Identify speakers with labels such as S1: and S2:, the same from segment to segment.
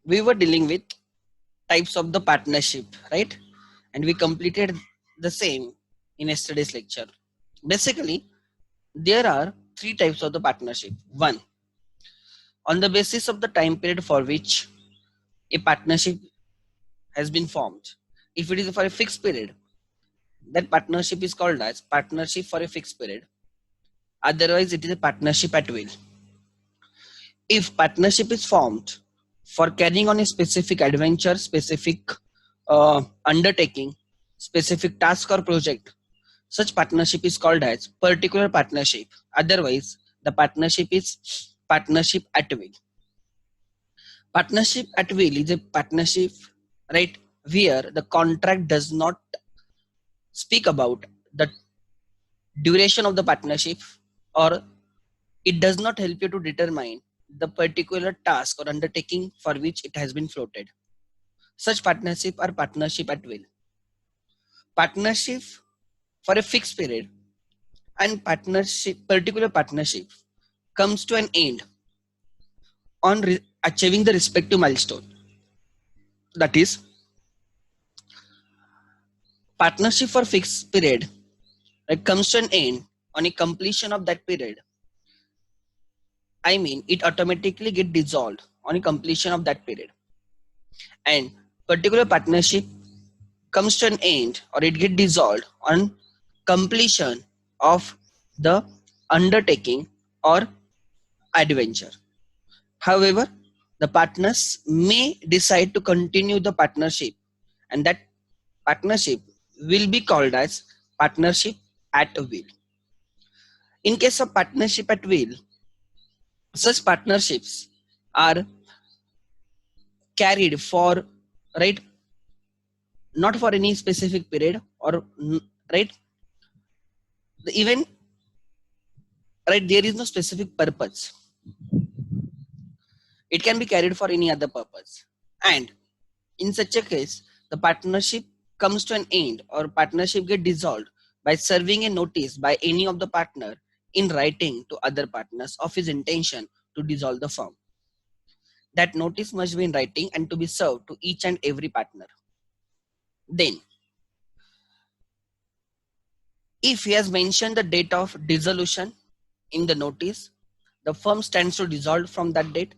S1: we were dealing with types of the partnership, right? And we completed the same in yesterday's lecture. Basically, there are three types of the partnership. One, on the basis of the time period for which a partnership has been formed. If it is for a fixed period, that partnership is called as partnership for a fixed period. Otherwise, it is a partnership at will. If partnership is formed for carrying on a specific adventure, specific undertaking, specific task or project, such partnership is called as particular partnership. Otherwise, the partnership is partnership at will. Partnership at will is a partnership, right, where the contract does not speak about the duration of the partnership, or it does not help you to determine the particular task or undertaking for which it has been floated. Such partnership are partnership at will. Partnership for a fixed period and particular partnership comes to an end on achieving the respective milestone. That is, partnership for fixed period comes to an end on a completion of that period. I mean, it automatically get dissolved on a completion of that period. And particular partnership comes to an end, or it get dissolved on completion of the undertaking or adventure. However, the partners may decide to continue the partnership, and that partnership will be called as partnership at will. In case of partnership at will, such partnerships are carried for, right, not for any specific period, or right, even, right, there is no specific purpose. It can be carried for any other purpose. And in such a case, the partnership comes to an end, or partnership get dissolved by serving a notice by any of the partner in writing to other partners of his intention to dissolve the firm. That notice must be in writing and to be served to each and every partner. Then, if he has mentioned the date of dissolution in the notice, the firm stands to dissolve from that date.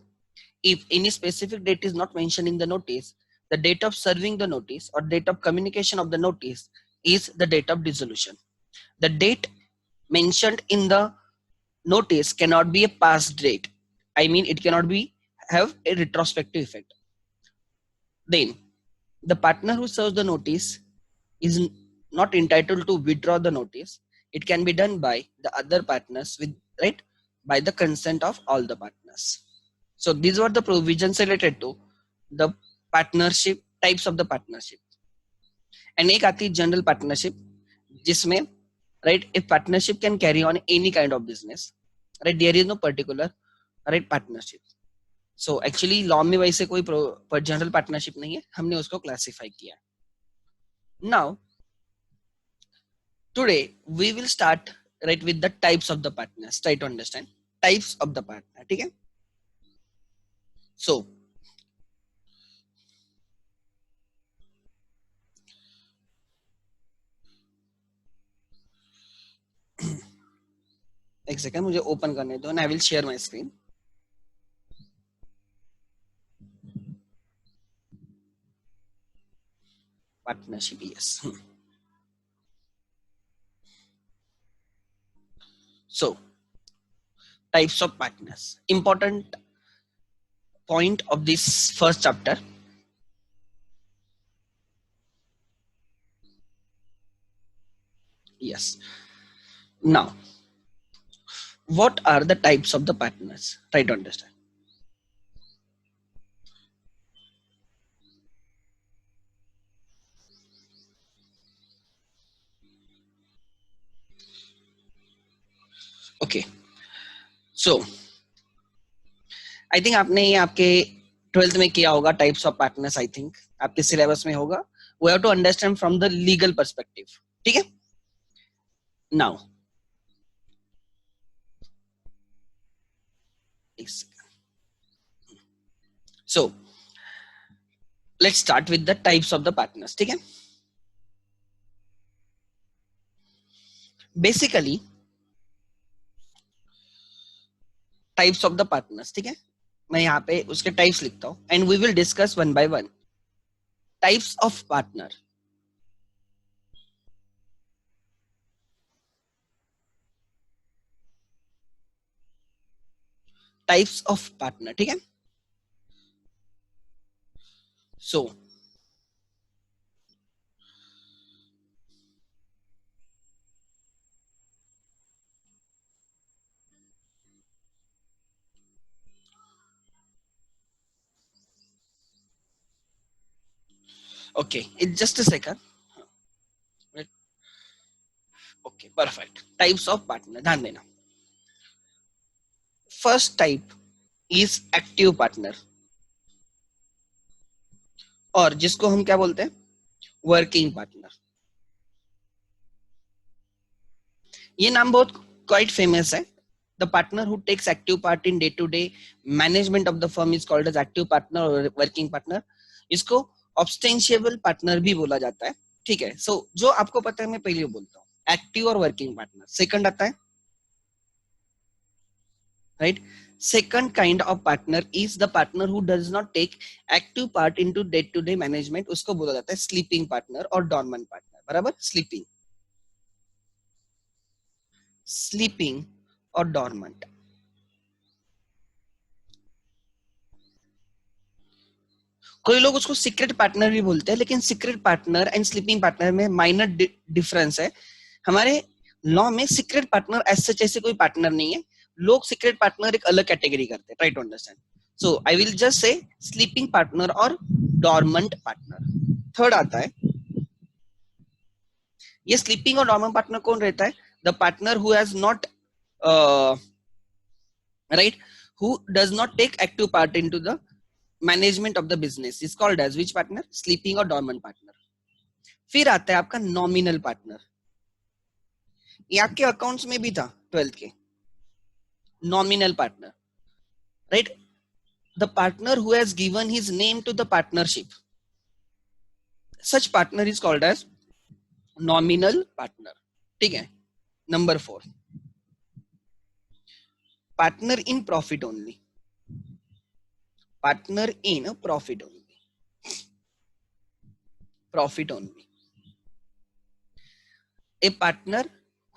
S1: If any specific date is not mentioned in the notice, the date of serving the notice or date of communication of the notice is the date of dissolution. The date mentioned in the notice cannot be a past date. I mean, it cannot be have a retrospective effect. Then, the partner who serves the notice is not entitled to withdraw the notice. It can be done by the other partners with, right, by the consent of all the partners. So these were the provisions related to the partnership, types of the partnership. And एक आती है general partnership, जिसमें, right, a partnership can carry on any kind of business, right? There is no particular, right, partnership. So actually law में वैसे कोई general partnership नहीं है, हमने उसको classify किया. Now today we will start, right, with the types of the partners. Try to understand types of the partner. ठीक है? So एक सेकंड मुझे ओपन करने दो, and I will share my screen. Partnership, yes. So types of partners, important point of this first chapter. Yes. Now, what are the types of the partners? Try to understand. Okay. So I think आपने ये आपके 12th में किया होगा, types of partners. I think आपके syllabus में होगा. We have to understand from the legal perspective. ठीक है? Now, so let's start with the types of the partners. ठीक है, basically types of the partners. ठीक है, मैं यहाँ पे उसके टाइप्स लिखता हूँ and we will discuss one by one. Types of partner. Types of partner. ठीक है, so okay, it's just a second. Okay perfect. Types of partner, ध्यान देना. First type is active partner, और जिसको हम क्या बोलते हैं, वर्किंग पार्टनर. ये नाम बहुत क्वाइट फेमस है. The partner who takes active part in day to day management of the firm is called as active partner और वर्किंग पार्टनर. इसको ऑब्स्टेंशिएबल पार्टनर भी बोला जाता है. ठीक है, सो जो आपको पता है मैं पहले बोलता हूँ, एक्टिव और वर्किंग पार्टनर. सेकंड आता है, right? Second kind of partner is the partner who does not take active part into day to day management. उसको बोला जाता है sleeping partner और dormant partner. बराबर, sleeping और dormant. कोई लोग उसको सीक्रेट पार्टनर भी बोलते हैं, लेकिन secret partner and sleeping partner में माइनर डिफरेंस है. हमारे लॉ में सीक्रेट पार्टनर ऐसे जैसे कोई पार्टनर नहीं है. लोग सीक्रेट पार्टनर एक अलग कैटेगरी करते हैं. Try to understand. So I will just say sleeping partner और डॉर्मेंट पार्टनर. थर्ड आता है, ये स्लीपिंग और डॉर्मेंट पार्टनर कौन रहता है? The partner who has not right, who does not take active part into the management of the business is called as which partner? Sleeping और dormant partner. फिर आता है आपका नॉमिनल पार्टनर. ये आपके अकाउंट्स में भी था 12th के. Nominal partner, right, the partner who has given his name to the partnership. Such partner is called as nominal partner. ठीक है. Number 4, partner in profit only. Partner in profit only. Profit only. A partner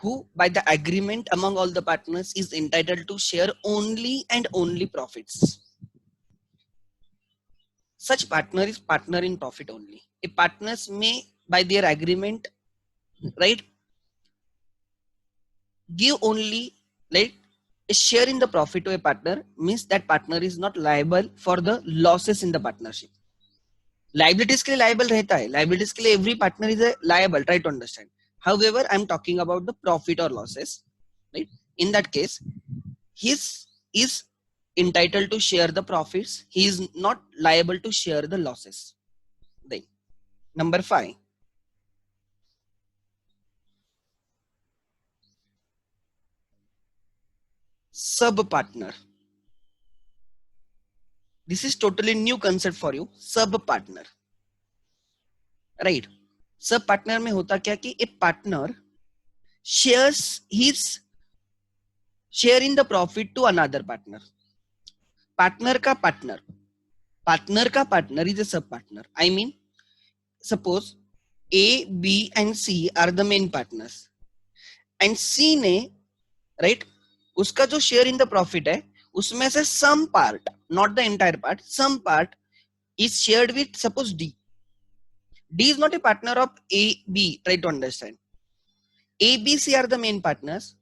S1: who by the agreement among all the partners is entitled to share only and only profits. Such partner is partner in profit only. A partners may by their agreement, right, give only, like, a share in the profit to a partner, means that partner is not liable for the losses in the partnership. Liabilities के लिए liable रहता है. Liabilities के लिए every partner is a liable. Try to understand. However, I'm talking about the profit or losses, right? In that case, he is entitled to share the profits. He is not liable to share the losses. Then, number 5, sub partner. This is totally new concept for you. Sub partner, right? Sub partner में होता क्या कि a partner shares his share in the profit to another partner. Partner का partner, partner का partner is a sub partner. I mean, suppose A, B and C are the main partners, and C ने, right, उसका जो share in the profit है उसमें से some part, not the entire part, some part is shared with suppose D. D is not a partner of A, B. Try to understand. A, B, C are the main partners.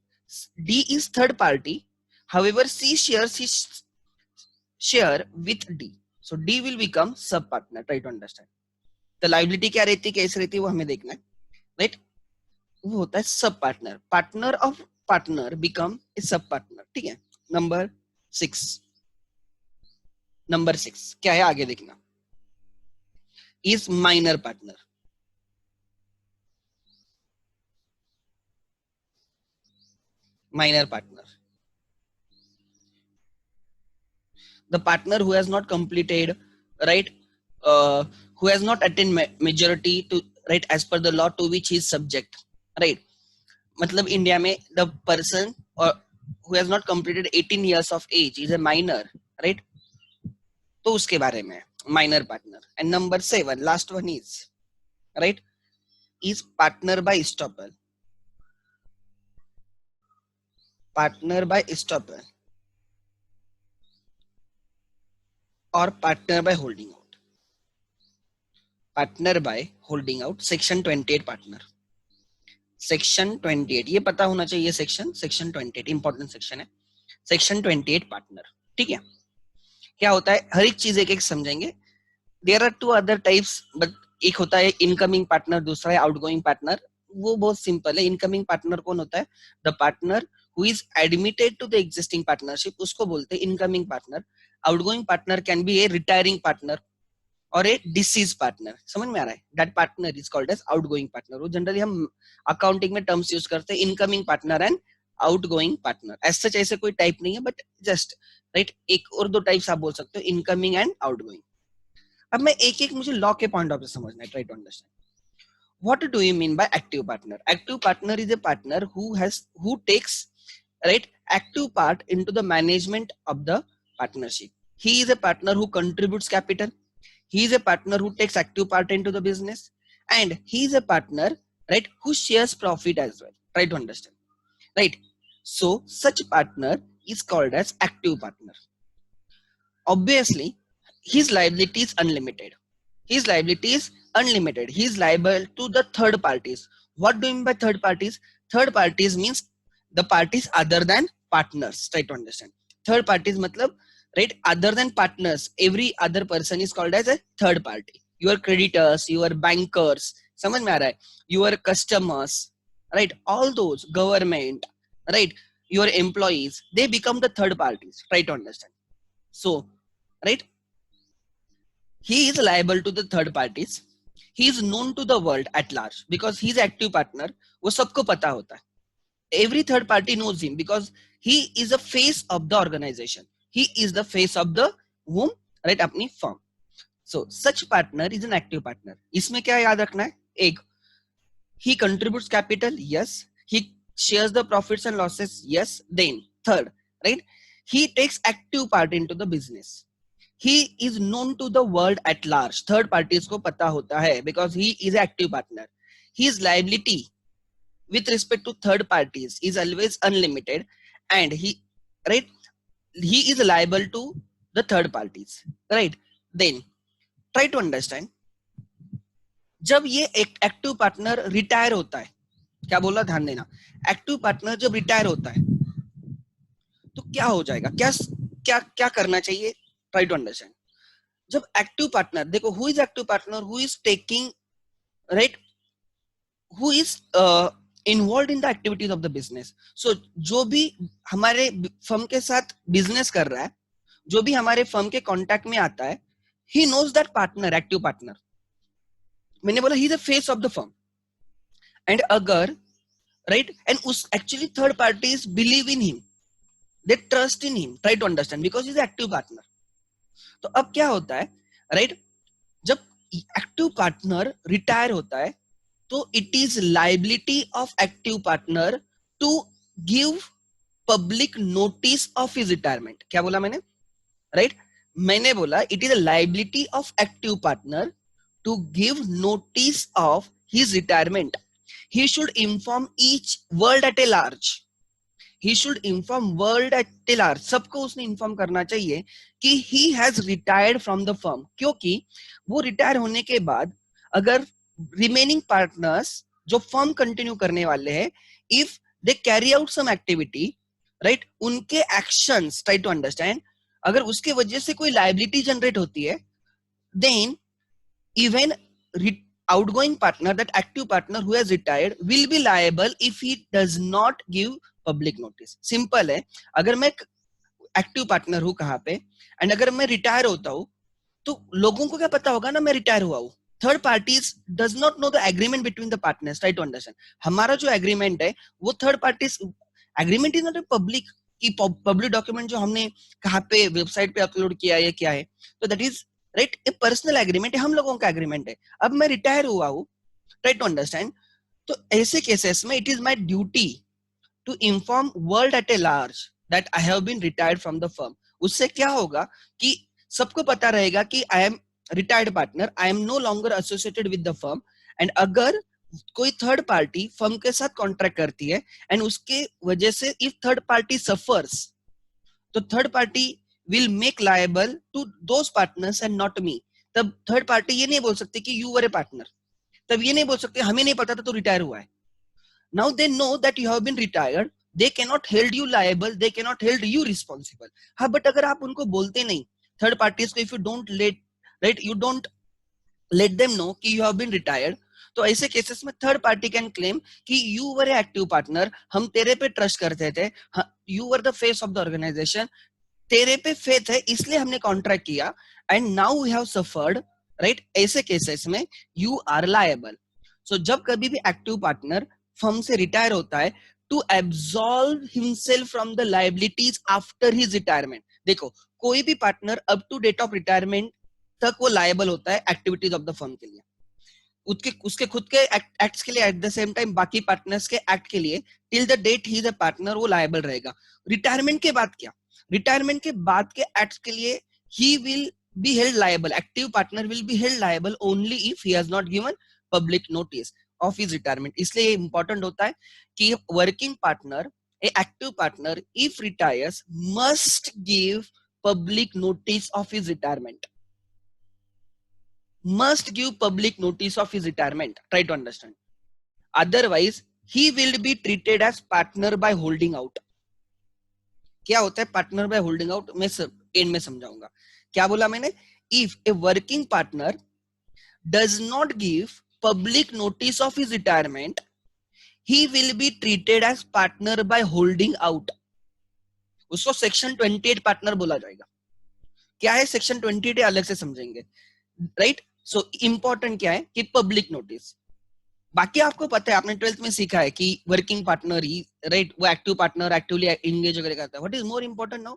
S1: D is third party. However, C shares his share with D. So D will become sub partner. Try to understand. तो liability क्या रहती है, कैसे रहती है, वो हमें देखना है, राइट. वो होता है sub partner. Partner of partner become a sub partner. ठीक है. नंबर 6, नंबर 6 क्या है आगे देखना, is minor partner. Minor partner, the partner who has not completed, right, who has not attained majority to right as per the law to which he is subject, right? मतलब India में the person or who has not completed 18 years of age is a minor, right? तो उसके बारे में minor partner. And number 7 last one is right is partner by estoppel. Partner by estoppel or partner by holding out. Partner by holding out section 28 partner. Section 28 ये पता होना चाहिए. Section 28 important section है. Section 28 partner. ठीक है, क्या होता है हर एक चीज एक एक समझेंगे. There are two other types but एक होता है इनकमिंग पार्टनर, दूसरा है आउटगोइंग पार्टनर. वो बहुत सिंपल है. इनकमिंग पार्टनर कौन होता है? The partner who is admitted to the existing partnership, उसको बोलते हैं incoming partner. Outgoing partner can be a retiring partner और ए डिसीज पार्टनर. समझ में आ रहा है? That partner is called as outgoing partner. वो जनरली हम अकाउंटिंग में टर्म्स यूज करते हैं incoming partner and outgoing partner. ऐसा ऐसे कोई टाइप नहीं है बट जस्ट राइट एक और दो टाइप्स आप बोल सकते हो इनकमिंग एंड आउटगोइंग. अब मैं एक एक मुझे लॉ के पॉइंट ऑफ व्यू समझना है. Try to understand what do you mean by active partner. Active partner is a partner who takes right active part into the management of the partnership. He is a partner who contributes capital. He is a partner who takes active part into the business, and he is a partner right who shares profit as well. Try to understand, right? So such partner is called as active partner. Obviously his liability is unlimited. His liability is unlimited. He is liable to the third parties. What do you mean by third parties? Third parties means the parties other than partners. Try to understand. Third parties matlab right other than partners. Every other person is called as a third party. Your creditors, your bankers, समझ में आ रहा है? Your customers, right? All those government, right? Your employees, they become the third parties. Try to understand. So, right? He is liable to the third parties. He is known to the world at large because he is active partner. वो सबको पता होता है. Every third party knows him because he is a face of the organization. He is the face of the whom right अपनी firm. So such partner is an active partner. इसमें क्या याद रखना है? एक, he contributes capital. Yes. He shares the profits and losses. Yes. Then third, right? He takes active part into the business. He is known to the world at large. Third parties को पता होता है because he is an active partner. His liability with respect to third parties is always unlimited, and he is liable to the third parties, right? Then try to understand. जब ये एक active partner retire होता है, क्या बोला ध्यान देना, active partner जब रिटायर होता है तो क्या हो जाएगा, क्या क्या क्या करना चाहिए? Try to understand. जब एक्टिव पार्टनर देखो, who is active partner? Who is taking right, who is involve in the activities of the business. So जो भी हमारे फर्म के साथ बिजनेस कर रहा है, जो भी हमारे फर्म के कांटेक्ट में आता है, he knows that partner, active partner. मैंने बोला he is the face of the firm. And अगर राइट एंड उस actually third parties believe in him, they trust in him. Try to understand because is active partner. तो अब क्या होता है right, जब एक्टिव पार्टनर रिटायर होता है तो it is liability of active partner to give public notice of his retirement. क्या बोला मैंने? राइट, मैंने बोला it is a liability of active partner to give notice of his retirement. He should inform each world at a large. He should inform world at large. सबको उसने inform करना चाहिए कि he has retired from the firm. क्योंकि वो retire होने के बाद अगर रिमेनिंग पार्टनर्स जो फर्म कंटिन्यू करने वाले हैं, if they carry out some activity right, उनके एक्शंस, ट्राई टू अंडरस्टैंड, अगर उसके वजह से कोई लायबिलिटी जनरेट होती है, then even outgoing partner, that active partner who has retired, will be liable if he does not give public notice. Simple है. अगर मैं एक्टिव पार्टनर हूं कहां पे, एंड अगर मैं रिटायर होता हूं तो लोगों को क्या पता होगा ना मैं रिटायर हुआ हूं. Third parties does not know the agreement between the partners. Try to understand. हमारा जो एग्रीमेंट है वो third parties agreement is not a public की पब्लिक डॉक्यूमेंट जो हमने कहां पे वेबसाइट पे अपलोड किया है क्या है. तो दैट इज राइट, ये पर्सनल एग्रीमेंट है, हम लोगों का एग्रीमेंट है, अब मैं रिटायर हुआ हूँ, ट्राई टू अंडरस्टैंड। तो ऐसे केसेस में it is my duty to inform world at a large that I have been retired from the firm. उससे क्या होगा कि सबको पता रहेगा कि I am retired partner, I am no longer associated with the firm. And अगर कोई थर्ड पार्टी फर्म के साथ कॉन्ट्रैक्ट करती है एंड उसके वजह से इफ थर्ड पार्टी सफर्स, तो third party will make liable to those partners and not me. तब थर्ड पार्टी ये नहीं बोल सकती कि यू वर ए पार्टनर, तब ये नहीं बोल सकते हमें नहीं पता था तो रिटायर हुआ है। Now they know that you have been retired, they cannot hold you liable, they cannot hold you responsible। हाँ, but अगर आप उनको बोलते नहीं थर्ड पार्टीज को, if you don't let, right, you don't let them know कि you have been retired, तो ऐसे केसेस में थर्ड पार्टी कैन क्लेम कि you were a active partner, हम तेरे पे ट्रस्ट करते थे, you were the face of the organisation, तेरे पे फेथ है इसलिए हमने कॉन्ट्रैक्ट किया, and now we have suffered, right. ऐसे केसेस में यू आर लायबल। सो जब कभी भी एक्टिव पार्टनर फर्म से रिटायर होता है, to absolve himself from the liabilities after his retirement. देखो, कोई भी partner up to date of retirement तक वो लायबल होता है एक्टिविटीज ऑफ द फर्म के लिए, उसके खुद के एक्ट्स के लिए, एट द सेम टाइम बाकी पार्टनर्स के एक्ट के लिए, till the date he is a partner वो लायबल रहेगा। रिटायरमेंट के बाद क्या, रिटायरमेंट के बाद के एक्ट्स के लिए ही will be held liable, active partner will be held liable only if he has not given public notice of his retirement. इसलिए ये इंपॉर्टेंट होता है कि working partner, A active partner if retires must give public notice of his retirement, must give public notice of his retirement. Try to understand. Otherwise, he will be treated as partner by holding out. क्या होता है partner by holding out, मैं end में समझाऊंगा। क्या बोला मैंने, if a working partner does not give public notice of his retirement, he will be treated as partner by holding out. उसको सेक्शन 28 पार्टनर बोला जाएगा। क्या है सेक्शन 28 अलग से समझेंगे, राइट। सो इंपॉर्टेंट क्या है कि पब्लिक नोटिस, बाकी आपको पता है, आपने 12th में सीखा है कि वर्किंग पार्टनर ही, राइट, वो एक्टिव पार्टनर एक्टिवली एंगेज वगैरह करता है। What is more important now,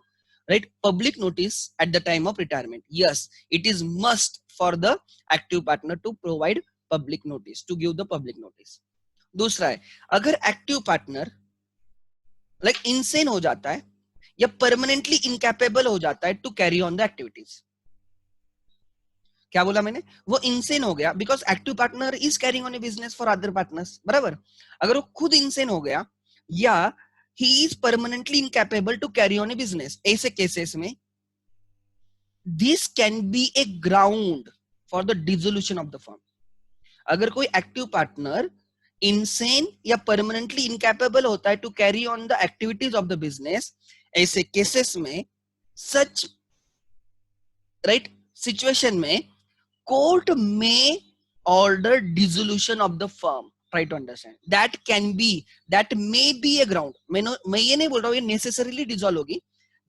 S1: right, public notice at the time of retirement. Yes, it is must for the active partner to provide public notice, to give the public notice. दूसरा है, अगर active partner like insane हो जाता है या permanently incapable हो जाता है to carry on the activities. क्या बोला मैंने, वो इनसेन हो गया because active partner is carrying on a business for other partners, बराबर। अगर वो खुद इनसेन हो गया या he is permanently incapable to carry on a business, ऐसे केसेस में this can be a ground for the dissolution of the firm. अगर कोई एक्टिव पार्टनर इनसेन या परमानेंटली इनकैपेबल होता है to carry on the activities of the business, ऐसे cases में, सच right situation में, court may order dissolution of the firm। Try to understand, that can be, that may be a ground, मैं ये नहीं बोल रहा हूँ ये necessarily dissolve होगी,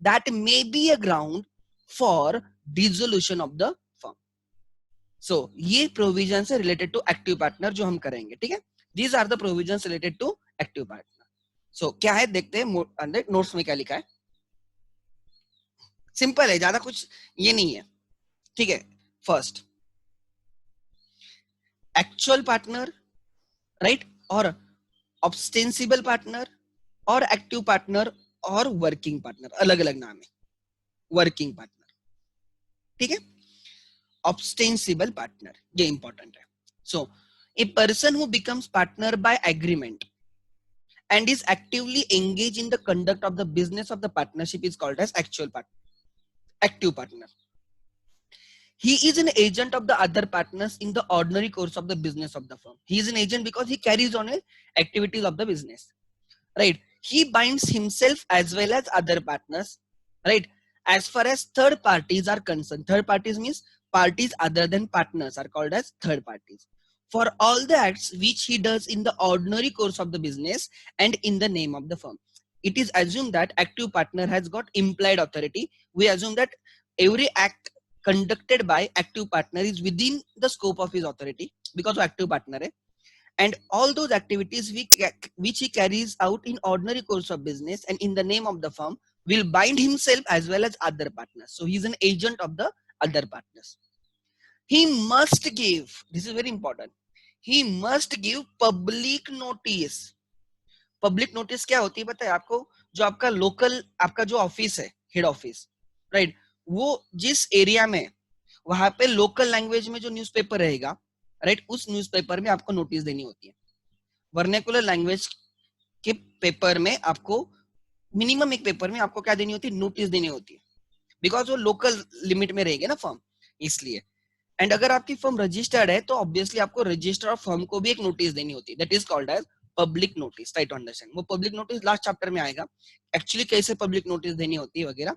S1: that may be a ground for dissolution of the firm। so ये provisions है related to active partner जो हम करेंगे, ठीक है। these are the provisions related to active partner। so क्या है देखते हैं अंदर नोट्स में क्या लिखा है। सिंपल है, ज्यादा कुछ ये नहीं है, ठीक है। फर्स्ट, एक्चुअल पार्टनर, राइट, और ऑब्स्टेंसिबल पार्टनर और एक्टिव पार्टनर और वर्किंग पार्टनर, अलग अलग नाम है वर्किंग पार्टनर, ठीक है। ऑब्स्टेंसिबल पार्टनर, ये इंपॉर्टेंट है। So a person who becomes partner by agreement and is actively engaged in the conduct of the business of the partnership is called as actual partner, active partner। He is an agent of the other partners in the ordinary course of the business of the firm। He is an agent because he carries on activities of the business, right। He binds himself as well as other partners, right, as far as third parties are concerned। Third parties means parties other than partners are called as third parties, for all the acts which he does in the ordinary course of the business and in the name of the firm। It is assumed that active partner has got implied authority। We assume that every act conducted by active partner is within the scope of his authority because of active partner hai। And all those activities which he carries out in ordinary course of business and in the name of the firm will bind himself as well as other partners। So he is an agent of the other partners। he must give, this is very important, he must give public notice. Public notice क्या होती है पता है आपको? जो आपका local, आपका जो ऑफिस है, हेड ऑफिस, राइट, वो जिस एरिया में, वहां पे लोकल लैंग्वेज में जो न्यूज़पेपर रहेगा, राइट, उस न्यूज़पेपर में आपको नोटिस देनी होती है. वर्नेकुलर लैंग्वेज के पेपर में आपको, मिनिमम एक पेपर में आपको क्या देनी होती है? नोटिस देनी होती है, बिकॉज वो लोकल लिमिट में रहेगी ना फर्म, इसलिए. एंड अगर आपकी फर्म रजिस्टर्ड है तो ऑब्वियसली आपको रजिस्टर ऑफ फर्म को भी एक नोटिस देनी होती है, that is called as public notice. Try to understand. वो पब्लिक नोटिस लास्ट चैप्टर में आएगा, एक्चुअली कैसे पब्लिक नोटिस देनी होती है वगैरह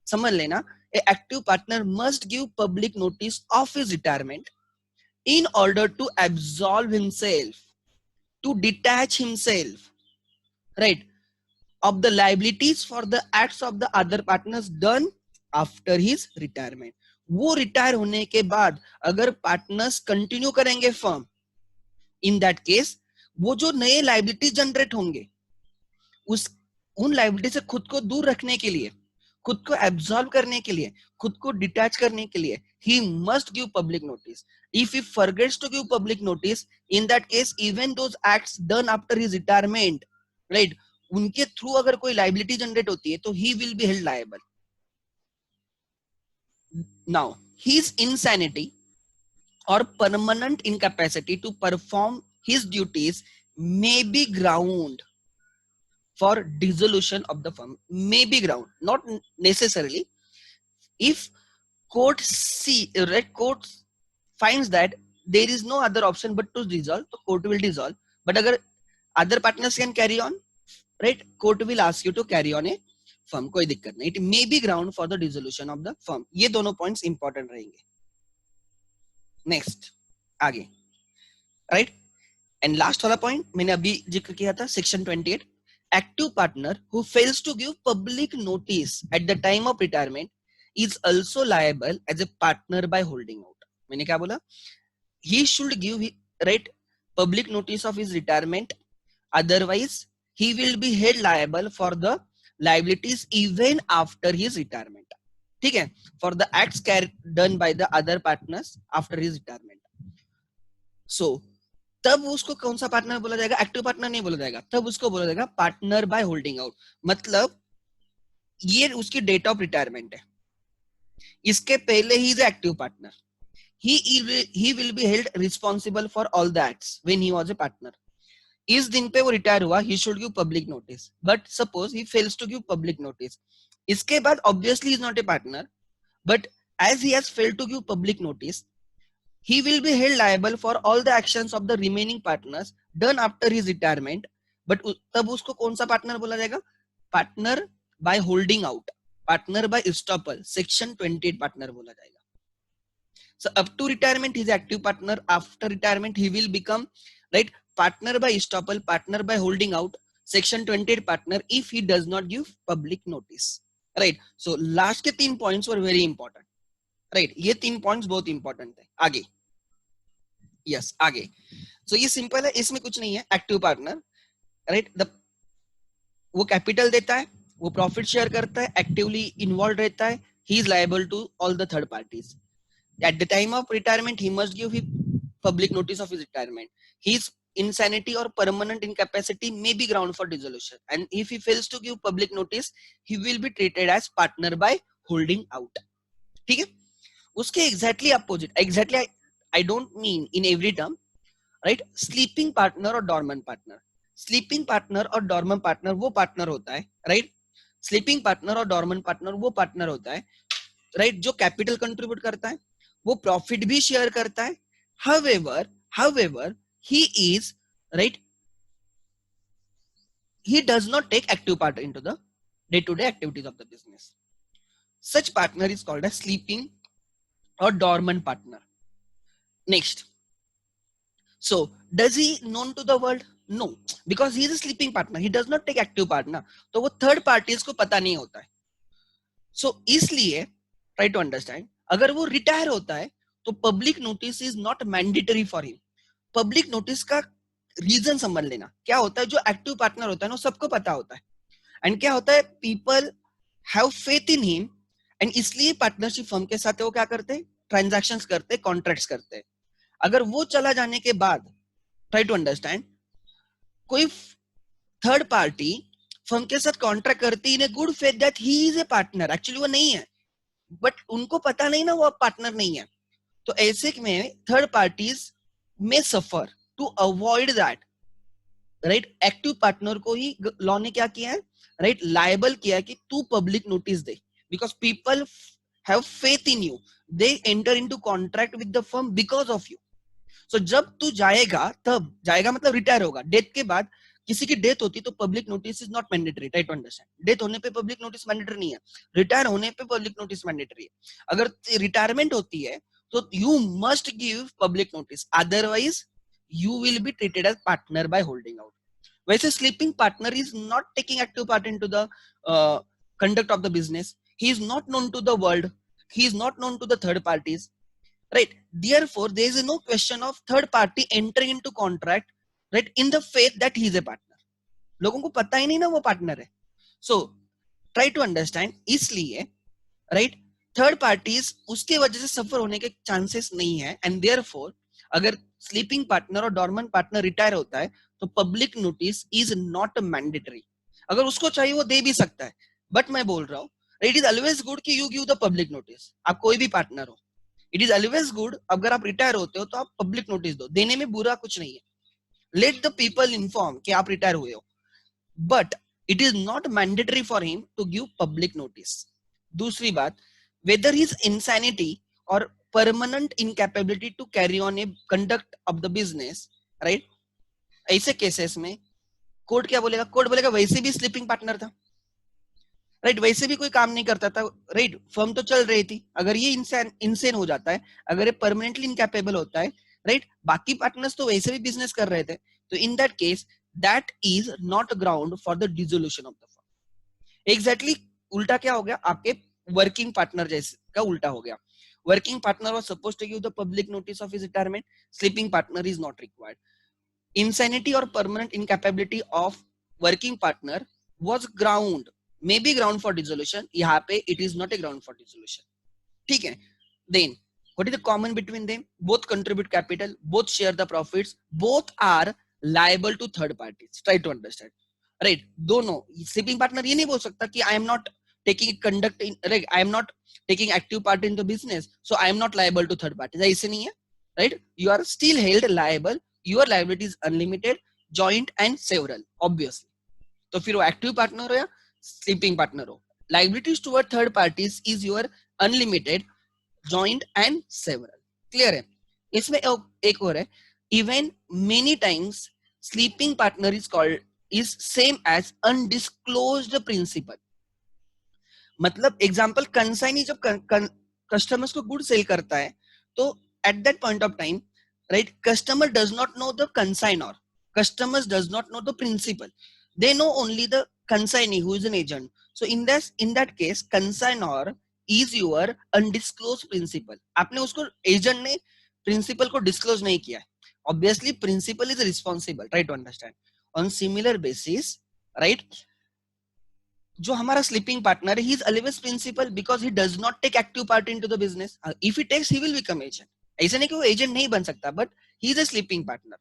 S1: समझ लेना. A active partner must give public notice of his retirement in order to absolve himself, to detach himself, right, of the liabilities for the acts of the other partners done after his retirement. वो retire होने के बाद अगर partners continue करेंगे firm, in that case वो जो नए liabilities generate होंगे, उस उन लाइबिलिटी से खुद को दूर रखने के लिए, खुद को एब्सॉर्ब करने के लिए, खुद को डिटैच करने के लिए, he must give public notice. If he forgets to give public notice, in that case even those acts done after his retirement, right, उनके थ्रू अगर कोई लाइबिलिटी जनरेट होती है तो he will be held liable. Now his insanity or permanent incapacity to perform his duties may be ground for dissolution of the firm. May be ground, not necessarily. If court finds that there is no other option but to dissolve, the court will dissolve. But agar other partners can carry on, right, court will ask you to carry on a firm. कोई दिक्कत नहीं. It may be ground for the dissolution of the firm. ये दोनों points important रहेंगे. Next, आगे, right, and last वाला point मैंने अभी जिक्र किया था, section 28. Active partner who fails to give public notice at the time of retirement is also liable as a partner by holding out. मैंने क्या बोला? He should give, right, public notice of his retirement, otherwise he will be held liable for the liabilities even after his retirement. ठीक है? For the acts done by the other partners after his retirement. So तब उसको कौन सा partner बोला जाएगा? Active partner नहीं बोला जाएगा, तब उसको बोला जाएगा पार्टनर बाय होल्डिंग आउट. मतलब ये उसकी डेट ऑफ रिटायरमेंट है, इसके पहले he is active partner. he will be held responsible for all the acts when he was a partner. इस दिन पे वो रिटायर हुआ, he should give public notice. But suppose he fails to give public notice, इसके बाद obviously he is not a partner, but as he has failed to give public notice, he will be held liable for all the actions of the remaining partners done after his retirement. But तब उसको कौन सा partner बोला जाएगा? Partner by holding out, partner by estoppel, section 28 partner बोला जाएगा. So up to retirement he is active partner, after retirement he will become, right, partner by estoppel, partner by holding out, section 28 partner if he does not give public notice, right. So last के 3 points were very important, right. ये 3 points बहुत important है. आगे, yes, आगे. So ये simple है, इसमें कुछ नहीं है. एक्टिव पार्टनर, राइट, वो कैपिटल देता है, वो प्रॉफिट शेयर करता है, एक्टिवली इन्वॉल्व रहता है, he is liable to all the third parties. At the time of retirement he must give him public notice of his retirement. His insanity or permanent incapacity may be ground for dissolution, and if he fails to give public notice he will be treated as partner by holding out. ठीक है? उसके exactly opposite, exactly I don't mean in every term, right, sleeping partner और dormant partner. Sleeping partner और dormant partner वो partner होता है, right. Sleeping partner और dormant partner वो पार्टनर होता है, राइट, जो कैपिटल कंट्रीब्यूट करता है, वो प्रॉफिट भी शेयर करता है. however he is, right, he does not take active part into the day to day activities of the business. Such partner is called as sleeping or dormant partner. Next, so does he known to the world? No, because he is a sleeping partner, he does not take active part ना, तो वो third parties को पता नहीं होता है. सो इसलिए try to understand, अगर वो रिटायर होता है तो public notice is not mandatory for him. Public notice का रीजन समझ लेना. क्या होता है, जो एक्टिव पार्टनर होता है ना, सबको पता होता है, एंड क्या होता है, people have faith in him, and इसलिए पार्टनरशिप फर्म के साथ वो क्या करते हैं, ट्रांजैक्शंस करते, कॉन्ट्रैक्ट्स करते, अगर वो चला जाने के बाद ट्राई टू अंडरस्टैंड, कोई थर्ड पार्टी फर्म के साथ कॉन्ट्रैक्ट करती in a good faith that he is a partner, actually वो नहीं है, बट उनको पता नहीं ना वो पार्टनर नहीं है, तो ऐसे में थर्ड पार्टीज में suffer to avoid that, right, active partner को ही लॉ ने क्या किया है, राइट, लायबल किया है कि तू पब्लिक नोटिस दे, because people have faith in you, they enter into contract with the firm because of you. So जब तू जाएगा, तब जाएगा मतलब रिटायर होगा, डेथ के बाद किसी की डेथ होती तो public notice is not mandatory, right to understand, death होने पे पब्लिक नोटिस मैंडेटरी नहीं है, रिटायर होने पे पब्लिक नोटिस मैंडेटरी है। अगर रिटायरमेंट होती है तो you must give public notice, otherwise you will be treated as partner by holding out. वैसे sleeping partner is not taking active part into the conduct of the business, he is not known to the world, he is not known to the third parties, right, therefore there is no question of third party entering into contract, right, in the faith that he is a partner, लोगों को पता ही नहीं ना वो partner है। so try to understand, इसलिए right, third parties उसके वजह से सफर होने के चांसेस नहीं है, एंड देयरफॉर अगर स्लीपिंग पार्टनर और डॉर्मेंट पार्टनर रिटायर होता है तो public notice is not mandatory, अगर उसको चाहिए वो दे भी सकता है, बट मैं बोल रहा हूँ इट इज ऑलवेज गुड कि you give the public notice, आप कोई भी पार्टनर हो, इट इज ऑलवेज गुड अगर आप रिटायर होते हो तो आप पब्लिक नोटिस दो, देने में बुरा कुछ नहीं है, लेट द पीपल इन्फॉर्म कि आप रिटायर हुए हो, but it is not mandatory for him to give public notice. दूसरी बात, whether his insanity or permanent incapability to carry on a conduct of the business, right, ऐसे cases में court क्या बोलेगा, कोर्ट बोलेगा वैसे भी स्लीपिंग पार्टनर था, राइट, वैसे भी कोई काम नहीं करता था, राइट, फर्म तो चल रही थी, अगर ये इंसेन हो जाता है, अगर ये परमानेंटली इनकैपेबल होता है, राइट, बाकी पार्टनर्स तो वैसे भी बिजनेस कर रहे थे, तो इन that case that is not ground for the dissolution of the firm. Exactly उल्टा क्या हो गया, आपके वर्किंग पार्टनर जैसे का उल्टा हो गया, working partner was supposed to give the public notice of his retirement, sleeping partner is not required, insanity और permanent incapability of working partner was ground, may be ground for dissolution, यहाँ पे it is not a ground for dissolution, ठीक है। Then what is the common between them, both contribute capital, both share the profits, both are liable to third parties, try to understand, right, दोनों, sleeping partner ये नहीं बोल सकता कि I am not taking conduct in, like I am not taking active part in the business, so I am not liable to third parties, ऐसे नहीं है, right, you are still held liable, your liability is unlimited, joint and several, obviously, तो फिर वो active partner हो या sleeping partner हो, liabilities toward third parties is your unlimited, joint and several, clear है। इसमें एक और है, even many times sleeping partner is called is same as undisclosed principal, मतलब एग्जांपल कंसाइनी जब कस्टमर्स को गुड सेल करता है तो at that point of time, right, customer does not know the consignor, customers does not know the principal, they know only the consignee who is an agent, so in that case consignor is your undisclose principal, आपने उसको, agent ने principal को disclose नहीं किया है, obviously principal is responsible, right to understand. On similar basis, right, जो हमारा sleeping partner है, he is always principal because he does not take active part into the business, if he takes he will become agent, ऐसे नहीं कि वो agent नहीं बन सकता, but he is a sleeping partner,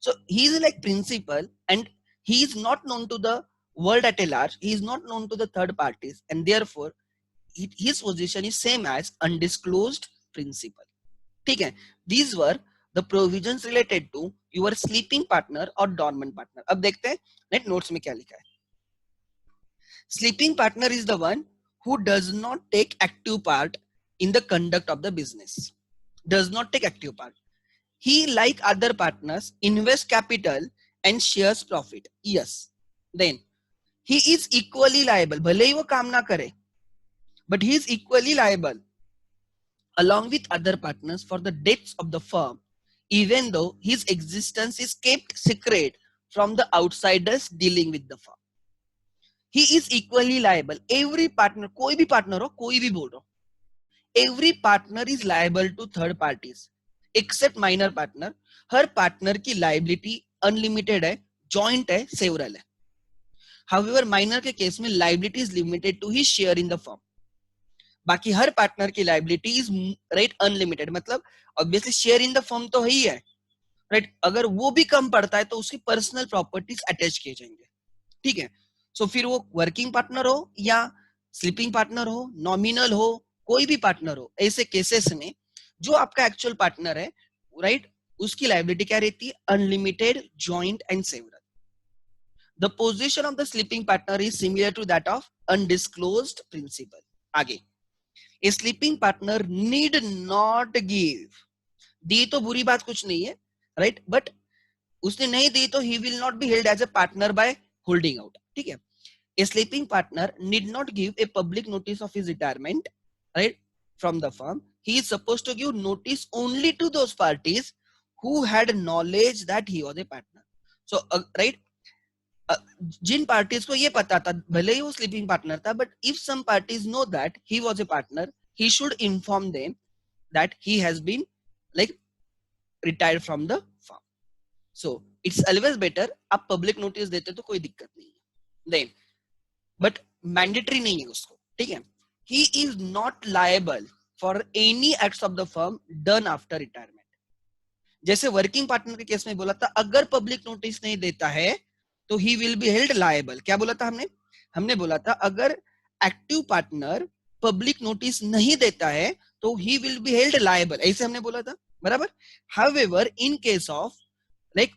S1: so he is like principal and he is not known to the world at a large, he is not known to the third parties, and therefore his position is same as undisclosed principal, ठीक है। these were the provisions related to your sleeping partner or dormant partner। अब देखते हैं net notes में क्या लिखा है। Sleeping partner is the one who does not take active part in the conduct of the business. Does not take active part. He, like other partners, invests capital and shares profit. Yes. Then he is equally liable. भले ही वो काम ना करे, but he is equally liable along with other partners for the debts of the firm, even though his existence is kept secret from the outsiders dealing with the firm. He is equally liable. Every partner, कोई भी partner हो, कोई भी बोल रहा हो, every partner is liable to third parties except minor partner. Her partner की liability unlimited है, joint है, several है. However, minor के case में liability is limited to his share in the firm. बाकी हर पार्टनर की लायबिलिटी इज राइट अनलिमिटेड, मतलब obviously share in the firm तो है ही है, राइट। अगर वो भी कम पड़ता है तो उसकी पर्सनल प्रॉपर्टीज अटैच किए जाएंगे, ठीक है। सो फिर वो वर्किंग पार्टनर हो या स्लीपिंग पार्टनर हो, नॉमिनल हो, कोई भी पार्टनर हो, ऐसे केसेस में जो आपका एक्चुअल पार्टनर है, राइट, उसकी लायबिलिटी क्या रहती है? Unlimited, joint and several. The position of the sleeping partner is similar to that of undisclosed principal. आगे, a sleeping partner need not give, दी तो बुरी बात कुछ नहीं है, राइट, बट उसने नहीं दी तो he will not be held as a partner by holding out, ठीक है। A sleeping partner need not give a public notice of his retirement, right, from the firm. He is supposed to give notice only to those parties who had knowledge that he was a partner. So, right, जिन parties को ये पता था, भले ही वो sleeping partner था, but if some parties know that he was a partner, he should inform them that he has been like retired from the firm. So, it's always better आप public notice देते तो कोई दिक्कत नहीं है. Then, but mandatory नहीं है उसको, ठीक है। He is not liable for any acts of the firm done after retirement. जैसे वर्किंग पार्टनर के केस में बोला था, अगर पब्लिक नोटिस नहीं देता है तो he will be held liable. क्या बोला था हमने? हमने बोला था अगर एक्टिव पार्टनर पब्लिक नोटिस नहीं देता है तो he will be held liable, ऐसे हमने बोला था, बराबर। However in case of like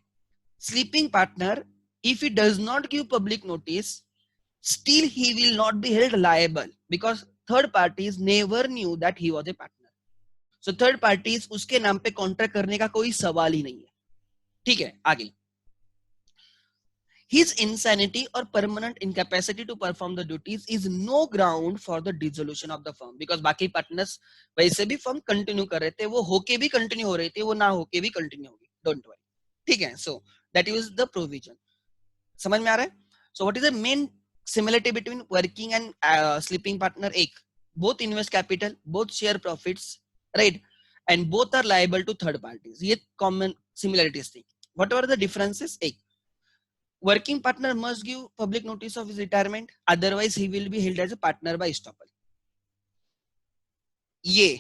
S1: sleeping partner, if he does not give public notice, still he will not be held liable because third parties never knew that he was a partner. So third parties उसके नाम पे contract करने का कोई सवाल ही नहीं है, ठीक है। आगे, his insanity or permanent incapacity to perform the duties is no ground for the dissolution of the firm, because बाकी पार्टनर्स वैसे भी फर्म कंटिन्यू कर रहे थे, वो होके भी कंटिन्यू हो रही थी, वो ना होके भी कंटिन्यू होगी, डोंट वरी, ठीक है। सो दैट इज द प्रोविजन, समझ में आ रहा है? So what is the main similarity between working and sleeping partner? एक, both invest capital, both share profits, right, and both are liable to third parties. ये common similarities थी. Whatever the differences, एक, working partner must give public notice of his retirement, otherwise he will be held as a partner by estoppel. ये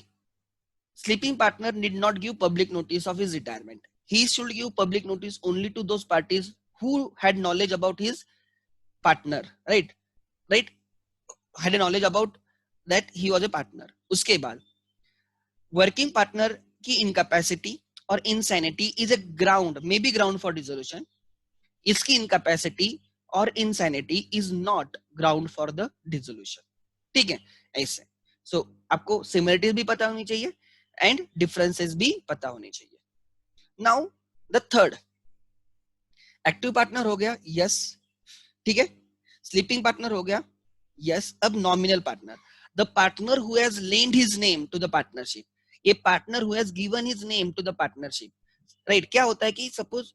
S1: sleeping partner need not give public notice of his retirement. He should give public notice only to those parties who had knowledge about his partner, right, had a knowledge about that he was a partner. उसके बाद working partner की incapacity और insanity is a ground, may be ground for dissolution. इसकी incapacity और insanity is not ground for the dissolution, ठीक है, ऐसे। सो आपको सिमिलरिटीज भी पता होनी चाहिए एंड डिफरेंसेस भी पता होने चाहिए। Now the third, active partner हो गया, यस, ठीक है। स्लीपिंग पार्टनर हो गया, यस। अब nominal partner, the partner who has lend his name to the partnership, ये partner who has given his name to the partnership, right. क्या होता है कि सपोज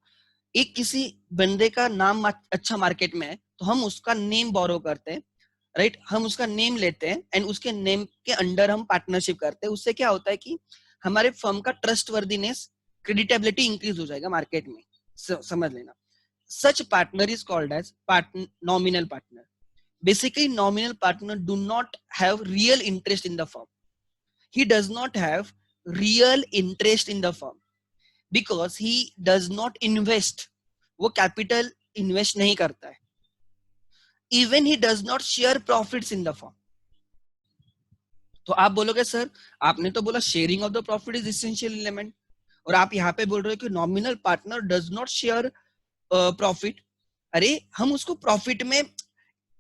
S1: एक किसी बंदे का नाम अच्छा मार्केट में है तो हम उसका नेम बोरो करते हैं, राइट, हम उसका नेम लेते हैं एंड उसके नेम के अंडर हम पार्टनरशिप करते हैं। उससे क्या होता है कि हमारे फर्म का ट्रस्टवर्दीनेस, क्रेडिटेबिलिटी इंक्रीज हो जाएगा मार्केट में, समझ लेना। Such partner is called as nominal partner. Basically, nominal partner do not have real interest in the firm. He does not have real interest in the firm because he does not invest. वो capital invest नहीं करता है. Even he does not share profits in the firm. तो आप बोलोगे sir आपने तो बोला sharing of the profit is essential element, और आप यहाँ पे बोल रहे हो कि nominal partner does not share profit. अरे हम उसको प्रॉफिट में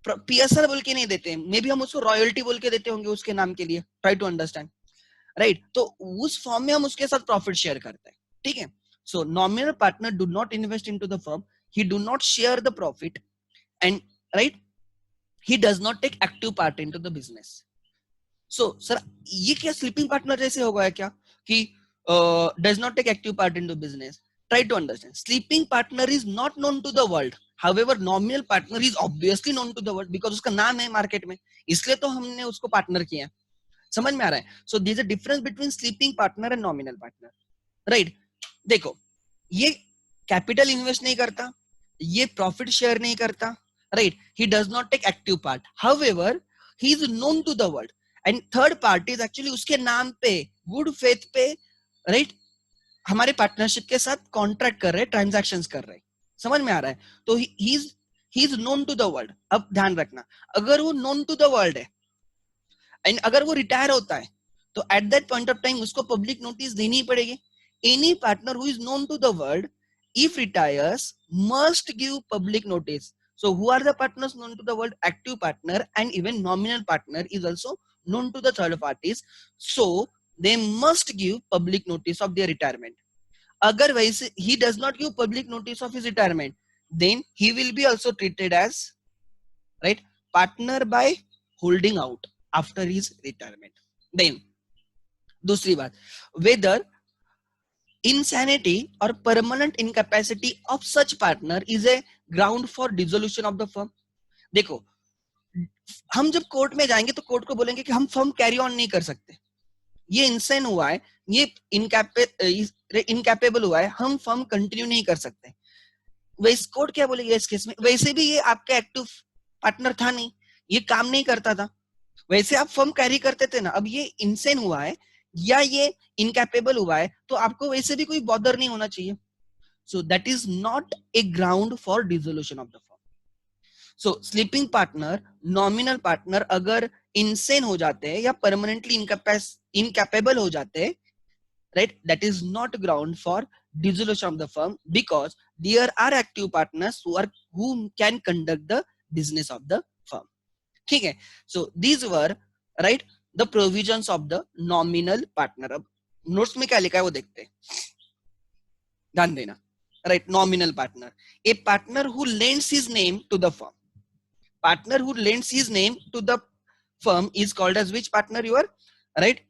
S1: पीएसआर बोल के नहीं देते, मे बी हम उसको रॉयल्टी बोल के देते होंगे उसके नाम के लिए, ट्राई टू अंडरस्टैंड, राइट। तो उस फॉर्म में हम उसके साथ प्रॉफिट शेयर करते हैं, ठीक है। So nominal partner do not invest into the firm, he do not share the profit and right, he does not take active part into the business. So sir ये क्या स्लीपिंग पार्टनर जैसे हो गया क्या कि does not take active part into business? Try to understand. Sleeping partner is not known to the world. However, nominal partner is obviously known to the world because उसका नाम है मार्केट में, इसलिए तो हमने उसको पार्टनर किया। समझ में आ रहा है? So there is a difference between sleeping partner and nominal partner, right? देखो, ये कैपिटल इन्वेस्ट नहीं करता, ये प्रॉफिट शेयर नहीं करता, right? He does not take active part. However, he is known to the world. And third party actually उसके नाम पे गुड फेथ पे राइट हमारे पार्टनरशिप के साथ कॉन्ट्रैक्ट कर रहे, ट्रांजैक्शंस कर रहे, समझ में आ रहा है? तो he is known to the world. अब ध्यान रखना, अगर वो नोन टू द वर्ल्ड है एंड अगर वो रिटायर होता है तो at that point of time उसको पब्लिक नोटिस देनी पड़ेगी। Any partner who is known to the world if retires must give public notice. So who are the partners known to the world? Active partner and even nominal partner is also known to the third parties, so they must give public notice of their retirement. Otherwise he does not give public notice of his retirement, then he will be also treated as right partner by holding out after his retirement. Then दूसरी बात, whether insanity or permanent incapacity of such partner is a ground for dissolution of the firm. देखो, हम जब court में जाएंगे तो court को बोलेंगे कि हम फर्म कैरी ऑन नहीं कर सकते, ये इंसेन हुआ है, ये इनकैपेबल हुआ है, हम फर्म कंटिन्यू नहीं कर सकते। वैसे कोर्ट क्या बोलेगी इस केस में? वैसे भी ये आपका एक्टिव पार्टनर था नहीं, ये काम नहीं करता था, वैसे आप फर्म कैरी करते थे ना, अब ये इंसेन हुआ है या ये इनकैपेबल हुआ है तो आपको वैसे भी कोई बॉदर नहीं होना चाहिए। So that is not a ground for dissolution of the firm. So sleeping partner, nominal partner अगर इंसेन हो जाते हैं या परमानेंटली इनकैपेबल हो जाते हैं, right, that is not ground for dissolution of the firm because there are active partners who can conduct the business of the firm. ठीक है, so these were right the provisions of the nominal partner. अब notes में क्या लिखा है वो देखते हैं, ध्यान देना। Right, nominal partner, a partner who lends his name to the firm, partner who lends his name to the firm is called as which partner? Your right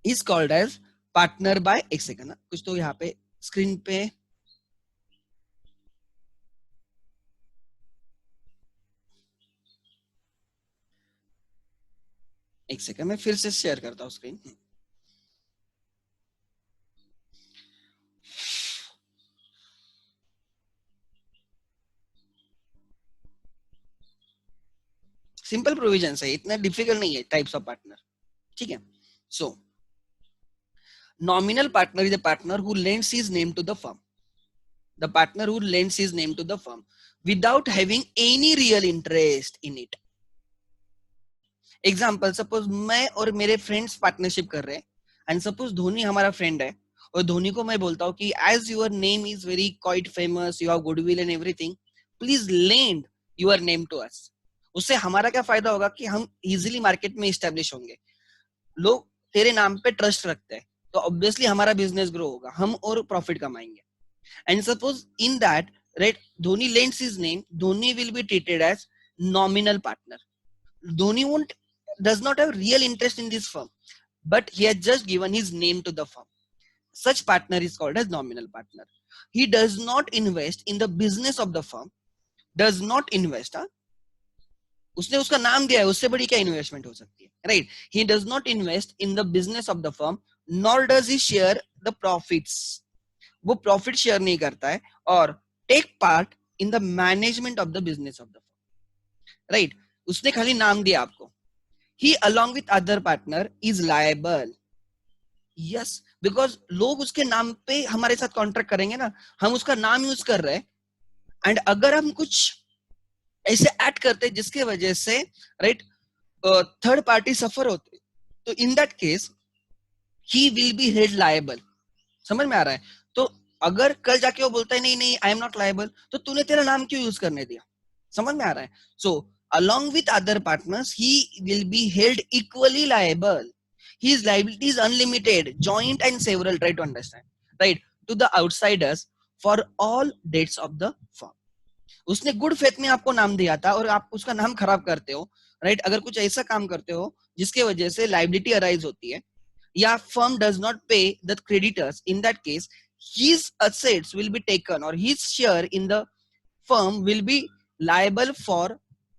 S1: is called as partner by, एक second ना, कुछ तो यहाँ पे screen पे एक second मैं फिर से शेयर करता हूं स्क्रीन। सिंपल प्रोविजन है, इतना डिफिकल्ट नहीं है, टाइप्स ऑफ पार्टनर। ठीक है, so nominal partner is a partner who lends his name to the firm, the partner who lends his name to the firm without having any real interest in it. Example, suppose मैं और मेरे friends partnership कर रहे हैं and suppose Dhoni हमारा friend है और धोनी को मैं बोलता हूँ कि as your name is very quite famous, you have goodwill and everything, please lend your name to us. उससे हमारा क्या फायदा होगा कि हम इजीली मार्केट में इस्टेब्लिश होंगे, लोग तेरे नाम पे ट्रस्ट रखते हैं तो ऑब्वियसली हमारा बिजनेस ग्रो होगा, हम और प्रॉफिट कमाएंगे। And suppose in that right Dhoni lends his name, Dhoni will be treated as nominal partner. Dhoni won't does not have real interest in this firm, but he has just given his name to the firm. Such partner is called as nominal partner. He does not invest in the business of the firm, does not invest, उसने उसका नाम दिया है, उससे बड़ी क्या investment हो सकती है, right? He does not invest in the business of the firm, nor does he share the profits. वो प्रॉफिट शेयर नहीं करता है और take part in the management of the business of the firm, right? उसने खाली नाम दिया आपको। He along with other partner is liable. Yes, because लोग उसके नाम पे हमारे साथ कॉन्ट्रैक्ट करेंगे ना, हम उसका नाम यूज कर रहे हैं एंड अगर हम कुछ ऐसे ऐड करते हैं जिसके वजह से राइट थर्ड पार्टी सफर होते, तो इन that case he will be held liable. समझ में आ रहा है? तो अगर कल जाके वो बोलता है नहीं नहीं आई एम नॉट लायबल, तो तूने तेरा नाम क्यों यूज करने दिया? समझ में आ रहा है? सो along with other partners, he will be held equally liable. His liability is unlimited, joint and several, try to understand, right, to the outsiders for all debts of the firm. उसने good faith में आपको नाम दिया था और आप उसका नाम खराब करते हो, राइट? अगर कुछ ऐसा काम करते हो जिसके वजह से लाइबिलिटी अराइज होती है या फर्म डज नॉट पे the creditors, in that case his assets will be taken or his share in the firm will be liable for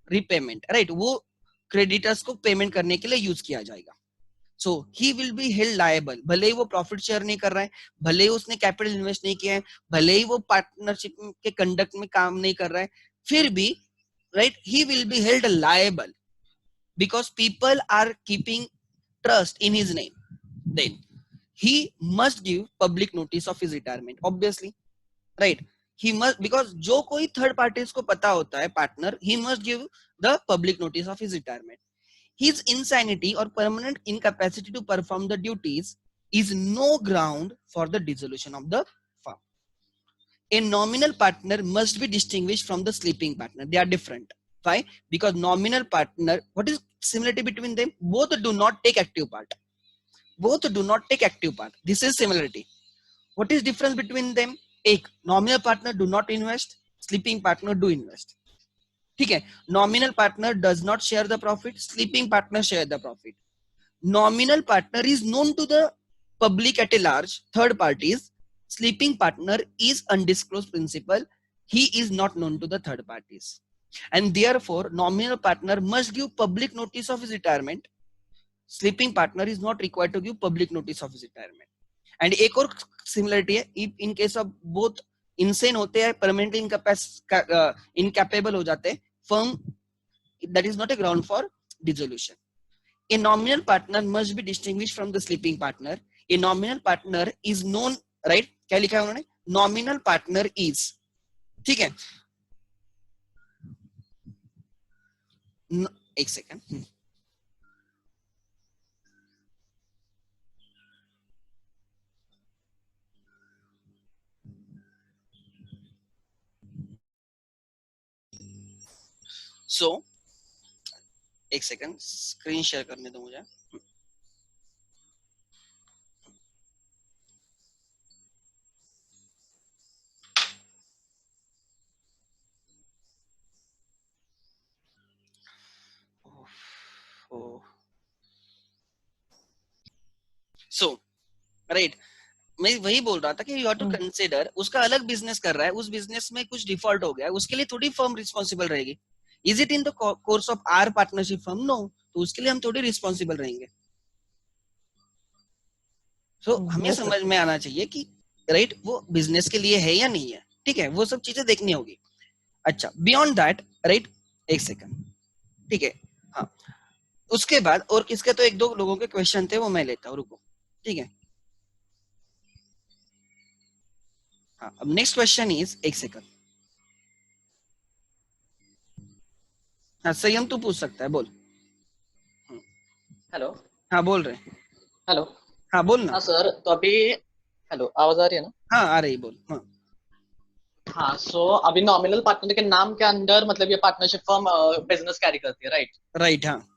S1: repayment, right? वो क्रेडिटर्स को पेमेंट करने के लिए यूज किया जाएगा। So he will be held liable, भले ही वो प्रॉफिट शेयर नहीं कर रहा है, भले ही उसने कैपिटल इन्वेस्ट नहीं किया है, भले ही वो पार्टनरशिप के कंडक्ट में काम नहीं कर रहा है, फिर भी right he will be held liable because people are keeping trust in his name, then he must give public notice of his retirement, obviously, right? He must, because जो कोई third parties को पता होता है partner, he must give the public notice of his retirement. His insanity or permanent incapacity to perform the duties is no ground for the dissolution of the firm. A nominal partner must be distinguished from the sleeping partner. They are different. Why? Because nominal partner, what is similarity between them? Both do not take active part. Both do not take active part. This is similarity. What is difference between them? एक nominal partner do not invest, sleeping partner do invest. ठीक है, nominal partner does not share the profit, sleeping partner share the profit. Nominal partner is known to the public at a large, third parties. Sleeping partner is undisclosed principal, he is not known to the third parties, and therefore nominal partner must give public notice of his retirement. Sleeping partner is not required to give public notice of his retirement. And एक और similarity है, if in case of both insane होते हैं, permanently incapable हो जाते हैं, firm, that is not a ground for dissolution. A nominal partner must be distinguished from the sleeping partner. A nominal partner is known, right? क्या लिखा है उन्होंने? Nominal partner is, ठीक है? एक सेकंड. So, एक सेकंड, स्क्रीन शेयर करने दो मुझे. So, right, मैं वही बोल रहा था कि यू हैव टू कंसीडर, उसका अलग बिजनेस कर रहा है, उस बिजनेस में कुछ डिफॉल्ट हो गया है, उसके लिए थोड़ी फर्म रिस्पॉन्सिबल रहेगी. Is it in the course of our partnership firm? No. तो उसके लिए हम थोड़ी रिस्पॉन्सिबल रहेंगे. सो हमें समझ में आना चाहिए कि राइट वो बिजनेस के लिए है या नहीं है. ठीक है, वो सब चीजें देखनी होगी. अच्छा, बियॉन्ड दैट, राइट, एक सेकंड, ठीक है. हाँ, उसके बाद और किसके तो एक दो लोगों के क्वेश्चन थे, वो मैं लेता हूँ, रुको. ठीक है. हाँ, अब नेक्स्ट क्वेश्चन इज, एक सेकंड. हाँ, संयम तू पूछ सकता है, बोल.
S2: हेलो.
S1: हाँ, बोल रहे.
S2: हेलो.
S1: हाँ, बोल ना.
S2: हाँ सर, तो अभी हेलो, आवाज आ रही है ना?
S1: हाँ, आ रही, बोल. हाँ.
S2: हाँ, सो अभी नॉमिनल पार्टनर के नाम के अंदर मतलब ये पार्टनरशिप फर्म बिजनेस कैरी करती है, राइट?
S1: राइट, हाँ.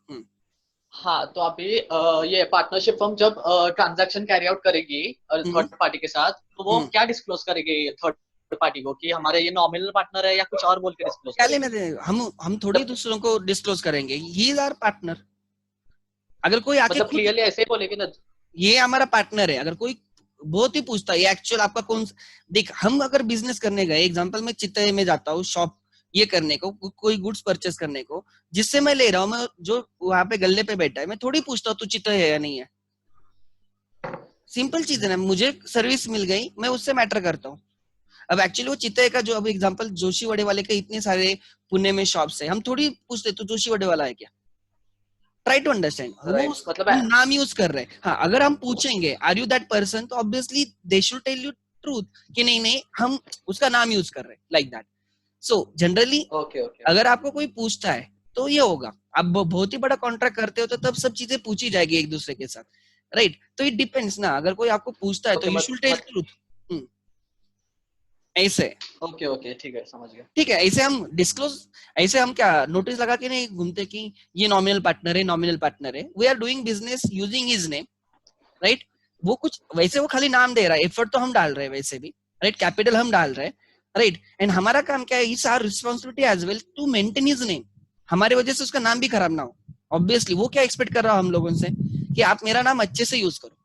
S2: हाँ, तो अभी ये पार्टनरशिप फर्म जब ट्रांजैक्शन कैरी आउट करेगी थर्ड पार्टी के साथ, तो वो क्या डिस्क्लोज करेगी थर्ड पार्टी को कि हमारे ये नॉमिनल पार्टनर है या कुछ और बोल के डिस्क्लोज करेगी?
S1: हम थोड़ी दूसरों को डिस्क्लोज करेंगे. He is our partner. अगर कोई आके
S2: मतलब क्लियरली ऐसे ही बोलेगी ना,
S1: ये हमारा पार्टनर है. अगर कोई बहुत ही पूछता है ये एक्चुअल आपका कौन, देख हम अगर बिजनेस करने गए, एग्जांपल मैं चित्ते में जाता हूँ शॉप ये करने को, कोई गुड्स परचेस करने को, जिससे मैं ले रहा हूँ, मैं जो वहां पे गल्ले पे बैठा है, मैं थोड़ी पूछता हूँ तू चित्ते है या नहीं है. सिंपल चीज है ना, मुझे सर्विस मिल गई, मैं उससे मैटर करता हूँ. अब एक्चुअली वो चित्ते का जो अब एग्जांपल जोशी वड़े वाले के इतने सारे पुणे में शॉप्स है, हम थोड़ी पूछते तू जोशी वड़े वाला है क्या. ट्राई टू अंडरस्टैंड, मतलब हम नाम यूज कर रहे हैं. हाँ, अगर हम पूछेंगे आर यू दैट पर्सन, तो obviously they should tell you truth कि नहीं नहीं हम उसका नाम यूज कर रहे हैं, लाइक दैट. सो जनरली अगर आपको कोई पूछता है तो ये होगा. आप बहुत ही बड़ा कॉन्ट्रैक्ट करते हो तो तब सब चीजें पूछी जाएगी एक दूसरे के साथ, राइट. तो इट डिपेंड्स ना, अगर कोई आपको पूछता है तो यू शुड टेल ट्रूथ. ऐसे.
S2: ओके, ठीक है, समझ गया.
S1: ठीक है, ऐसे हम डिस्क्लोज, ऐसे हम क्या नोटिस लगा के नहीं घूमते कि ये नॉमिनल पार्टनर है, नॉमिनल पार्टनर है. We are doing business using his name, right. वो कुछ वैसे वो खाली नाम दे रहा है, एफर्ट तो हम डाल रहे हैं वैसे भी, राइट. कैपिटल हम डाल रहे हैं, राइट. एंड हमारा काम क्या है, it's our responsibility as well to maintain his name. हमारी वजह से उसका नाम भी खराब ना हो. ऑब्वियसली वो क्या एक्सपेक्ट कर रहा है हम लोगों से कि आप मेरा नाम अच्छे से यूज करो,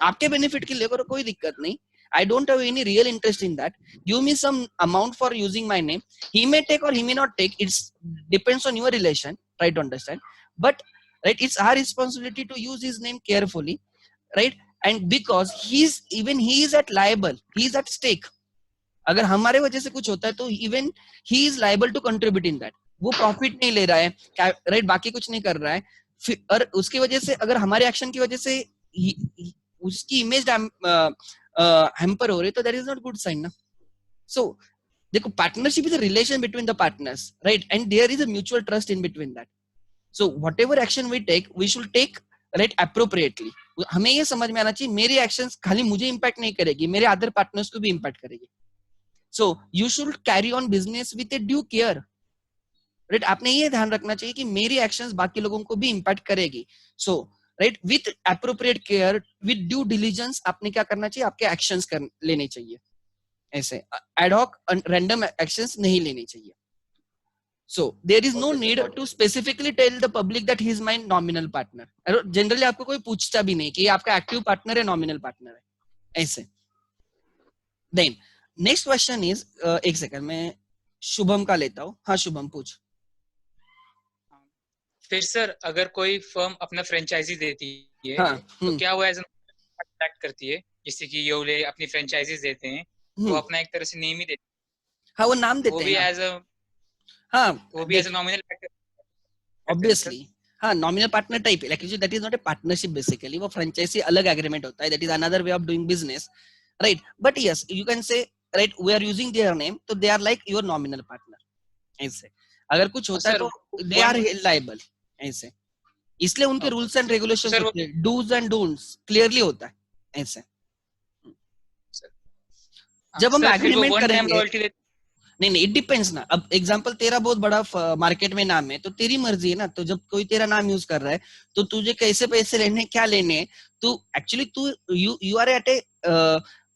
S1: आपके बेनिफिट के लिए करो, कोई दिक्कत नहीं. I don't have any real interest in that. Give me some amount for using my name. He may take or he may not take. It depends on your relation. Try to understand. But right, it's our responsibility to use his name carefully, right? And because he is at liable, he is at stake. अगर हमारे वजह से कुछ होता है तो even he is liable to contribute in that. वो profit नहीं ले रहा है, राइट, बाकी कुछ नहीं कर रहा है, और उसकी वजह से अगर हमारे एक्शन की वजह से उसकी इमेज हैम्पर हो रही है, तो that is not good sign ना. सो देखो, partnership is a relation between the partners, right, and there is a mutual trust in between that. So whatever action we should take, right, appropriately. हमें ये समझ में आना चाहिए मेरी actions खाली मुझे इंपैक्ट नहीं करेगी, मेरे अदर पार्टनर्स को भी इंपैक्ट करेगी. So you should carry on business with A due care, right. आपने ये ध्यान रखना चाहिए कि मेरी एक्शंस बाकी लोगों को भी इंपैक्ट करेगी. So right, with appropriate care, with due diligence, आपने क्या करना चाहिए, आपके एक्शंस लेने चाहिए. ऐसे एडहॉक रैंडम एक्शंस नहीं लेने चाहिए. So there is no need to specifically tell the public that he is my nominal partner. Generally आपको कोई पूछता भी नहीं कि ये आपका एक्टिव पार्टनर है, नॉमिनल पार्टनर है, ऐसे. Then next question is, एक सेकंड मैं शुभम का लेता हूँ. हाँ शुभम, पूछ.
S3: फिर सर, अगर कोई फर्म अपना फ्रेंचाइजी देती है,
S1: हाँ,
S3: तो क्या वो एज एक्ट करती है? जैसे कि योले अपनी फ्रेंचाइजीज देते हैं, तो अपना एक तरह से नेम ही देते हैं.
S1: हाँ, वो नाम देते हैं,
S3: वो भी एज अ,
S1: हाँ,
S3: वो भी एज अ नॉमिनल
S1: ऑब्वियसली. हाँ, नॉमिनल पार्टनर टाइप है, लेकिन that is not a partnership basically. वो फ्रेंचाइजी अलग एग्रीमेंट होता है, that is another way of doing business, right. But yes, you can say, right, we are using their name, तो they are like your nominal partner. ऐसे अगर कुछ होता है तो दे आर लायबल. ऐसे इसलिए उनके रूल्स एंड रेगुलेशंस होते हैं, डूज एंड डोंट्स क्लियरली होता है. ऐसे जब हम एग्रीमेंट करेंगे, नहीं, इट डिपेंड्स ना. अब एग्जांपल, तेरा बहुत बड़ा मार्केट में नाम है, तो तेरी मर्जी है ना. तो जब कोई तेरा नाम यूज कर रहा है, तो तुझे कैसे पैसे लेने, क्या लेने, तू एक्चुअली तू you are at a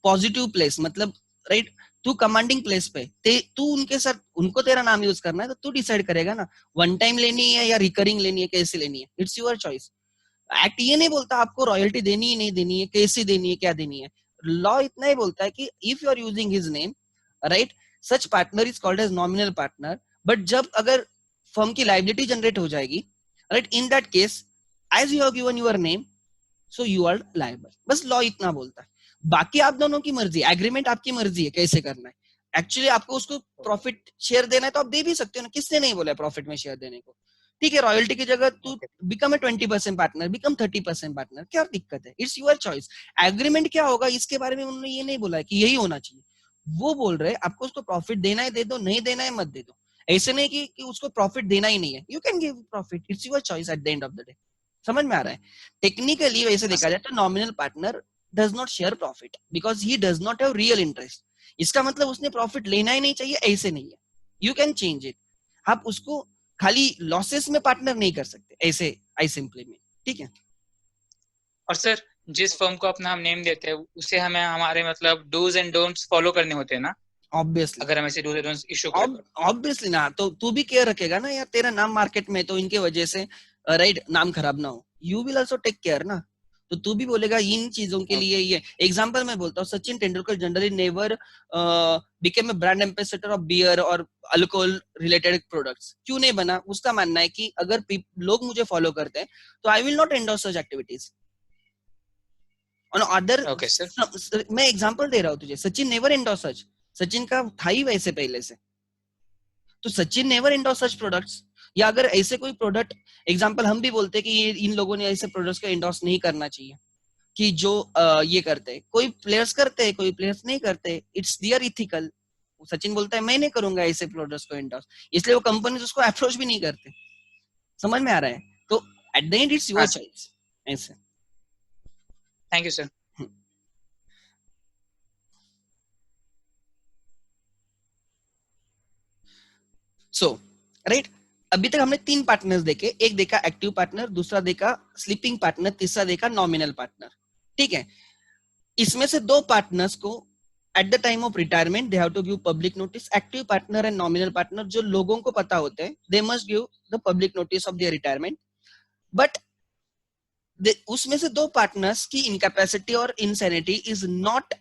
S1: positive place, मतलब राइट, तू कमांडिंग प्लेस पे, तू उनके साथ, उनको तेरा नाम यूज करना है, तो तू डिसाइड करेगा ना, वन टाइम लेनी है या रिकरिंग लेनी है, कैसे लेनी है. It's your choice. एक्ट ये नहीं बोलता आपको रॉयल्टी देनी ही नहीं देनी है, कैसे देनी है, क्या देनी है. लॉ इतना ही बोलता है कि if you are using his name, right, such partner is called as nominal partner. but जब अगर फर्म की लाइबिलिटी जनरेट हो जाएगी, right, in that case as you have given your name, so you are liable. बस law इतना बोलता है. बाकी आप दोनों की मर्जी, एग्रीमेंट आपकी मर्जी है कैसे करना है. एक्चुअली आपको उसको प्रॉफिट शेयर देना है तो आप दे भी सकते हो ना, किसने नहीं बोला प्रॉफिट में शेयर देने को. ठीक है, रॉयल्टी की जगह तू become a 20% partner, become 30% partner, क्या दिक्कत है. It's your choice. एग्रीमेंट क्या होगा इसके बारे में उन्होंने ये नहीं बोला कि यही होना चाहिए. वो बोल रहे आपको उसको प्रॉफिट देना है दे दो, नहीं देना है मत दे दो. ऐसे नहीं कि उसको प्रॉफिट देना ही नहीं है. You can give profit, it's your choice at the end of the day. समझ में आ रहा है. टेक्निकली वैसे देखा जाए तो nominal partner does not share profit because he does not have real interest. इसका मतलब उसने प्रॉफिट लेना ही नहीं चाहिए, ऐसे नहीं है. You can change it. आप उसको खाली लॉसेस में पार्टनर नहीं कर सकते, ऐसे आई सिंपली मीन. ठीक है.
S3: और सर, जिस फर्म को अपना हम नेम देते हैं, उसे हमें हमारे मतलब डूज एंड डोंट्स फॉलो करने होते हैं ना.
S1: ऑब्वियसली,
S3: अगर हम ऐसे डूज एंड डोंट्स इशू करें,
S1: ऑब्वियसली ना, तो तू भी केयर रखेगा ना यार, तेरा नाम मार्केट में, तो इनके वजह से राइट नाम खराब ना हो. You will also take care ना. तो तू भी बोलेगा इन चीजों के लिए. ये एग्जांपल मैं बोलता हूँ, Sachin Tendulkar generally never became a brand ambassador of beer और अल्कोहल रिलेटेड प्रोडक्ट्स. क्यों नहीं बना. उसका मानना है कि अगर लोग मुझे फॉलो करते हैं तो I will not endorse such activities on other. मैं एग्जांपल दे रहा हूँ तुझे. सचिन नेवर एंडोर्स सच. सचिन का था ही वैसे पहले से, तो Sachin never endorse such products. या अगर ऐसे कोई प्रोडक्ट, एग्जांपल हम भी बोलते हैं कि ये इन लोगों ने ऐसे प्रोडक्ट्स को एंडोर्स नहीं करना चाहिए, कि जो ये करते हैं, कोई प्लेयर्स करते हैं, कोई प्लेयर्स नहीं करते, इट्स देयर इथिकल. सचिन बोलता है मैं नहीं करूंगा ऐसे प्रोडक्ट्स को एंडोर्स, इसलिए वो कंपनी उसको अप्रोच भी नहीं करते. समझ में आ रहा है. तो at the end it's your choice. ऐसे.
S3: Thank you sir.
S1: So right, अभी तक हमने 3 पार्टनर्स देखे. एक देखा एक्टिव पार्टनर, दूसरा देखा स्लीपिंग पार्टनर, तीसरा देखा नॉमिनल पार्टनर. ठीक है. इसमें से 2 पार्टनर्स को at the time of retirement they have to give public notice. Active partner and nominal partner जो लोगों को पता होते हैं, they must give the public notice of their retirement. But उसमें से 2 पार्टनर्स की इनकैपेसिटी और insanity is not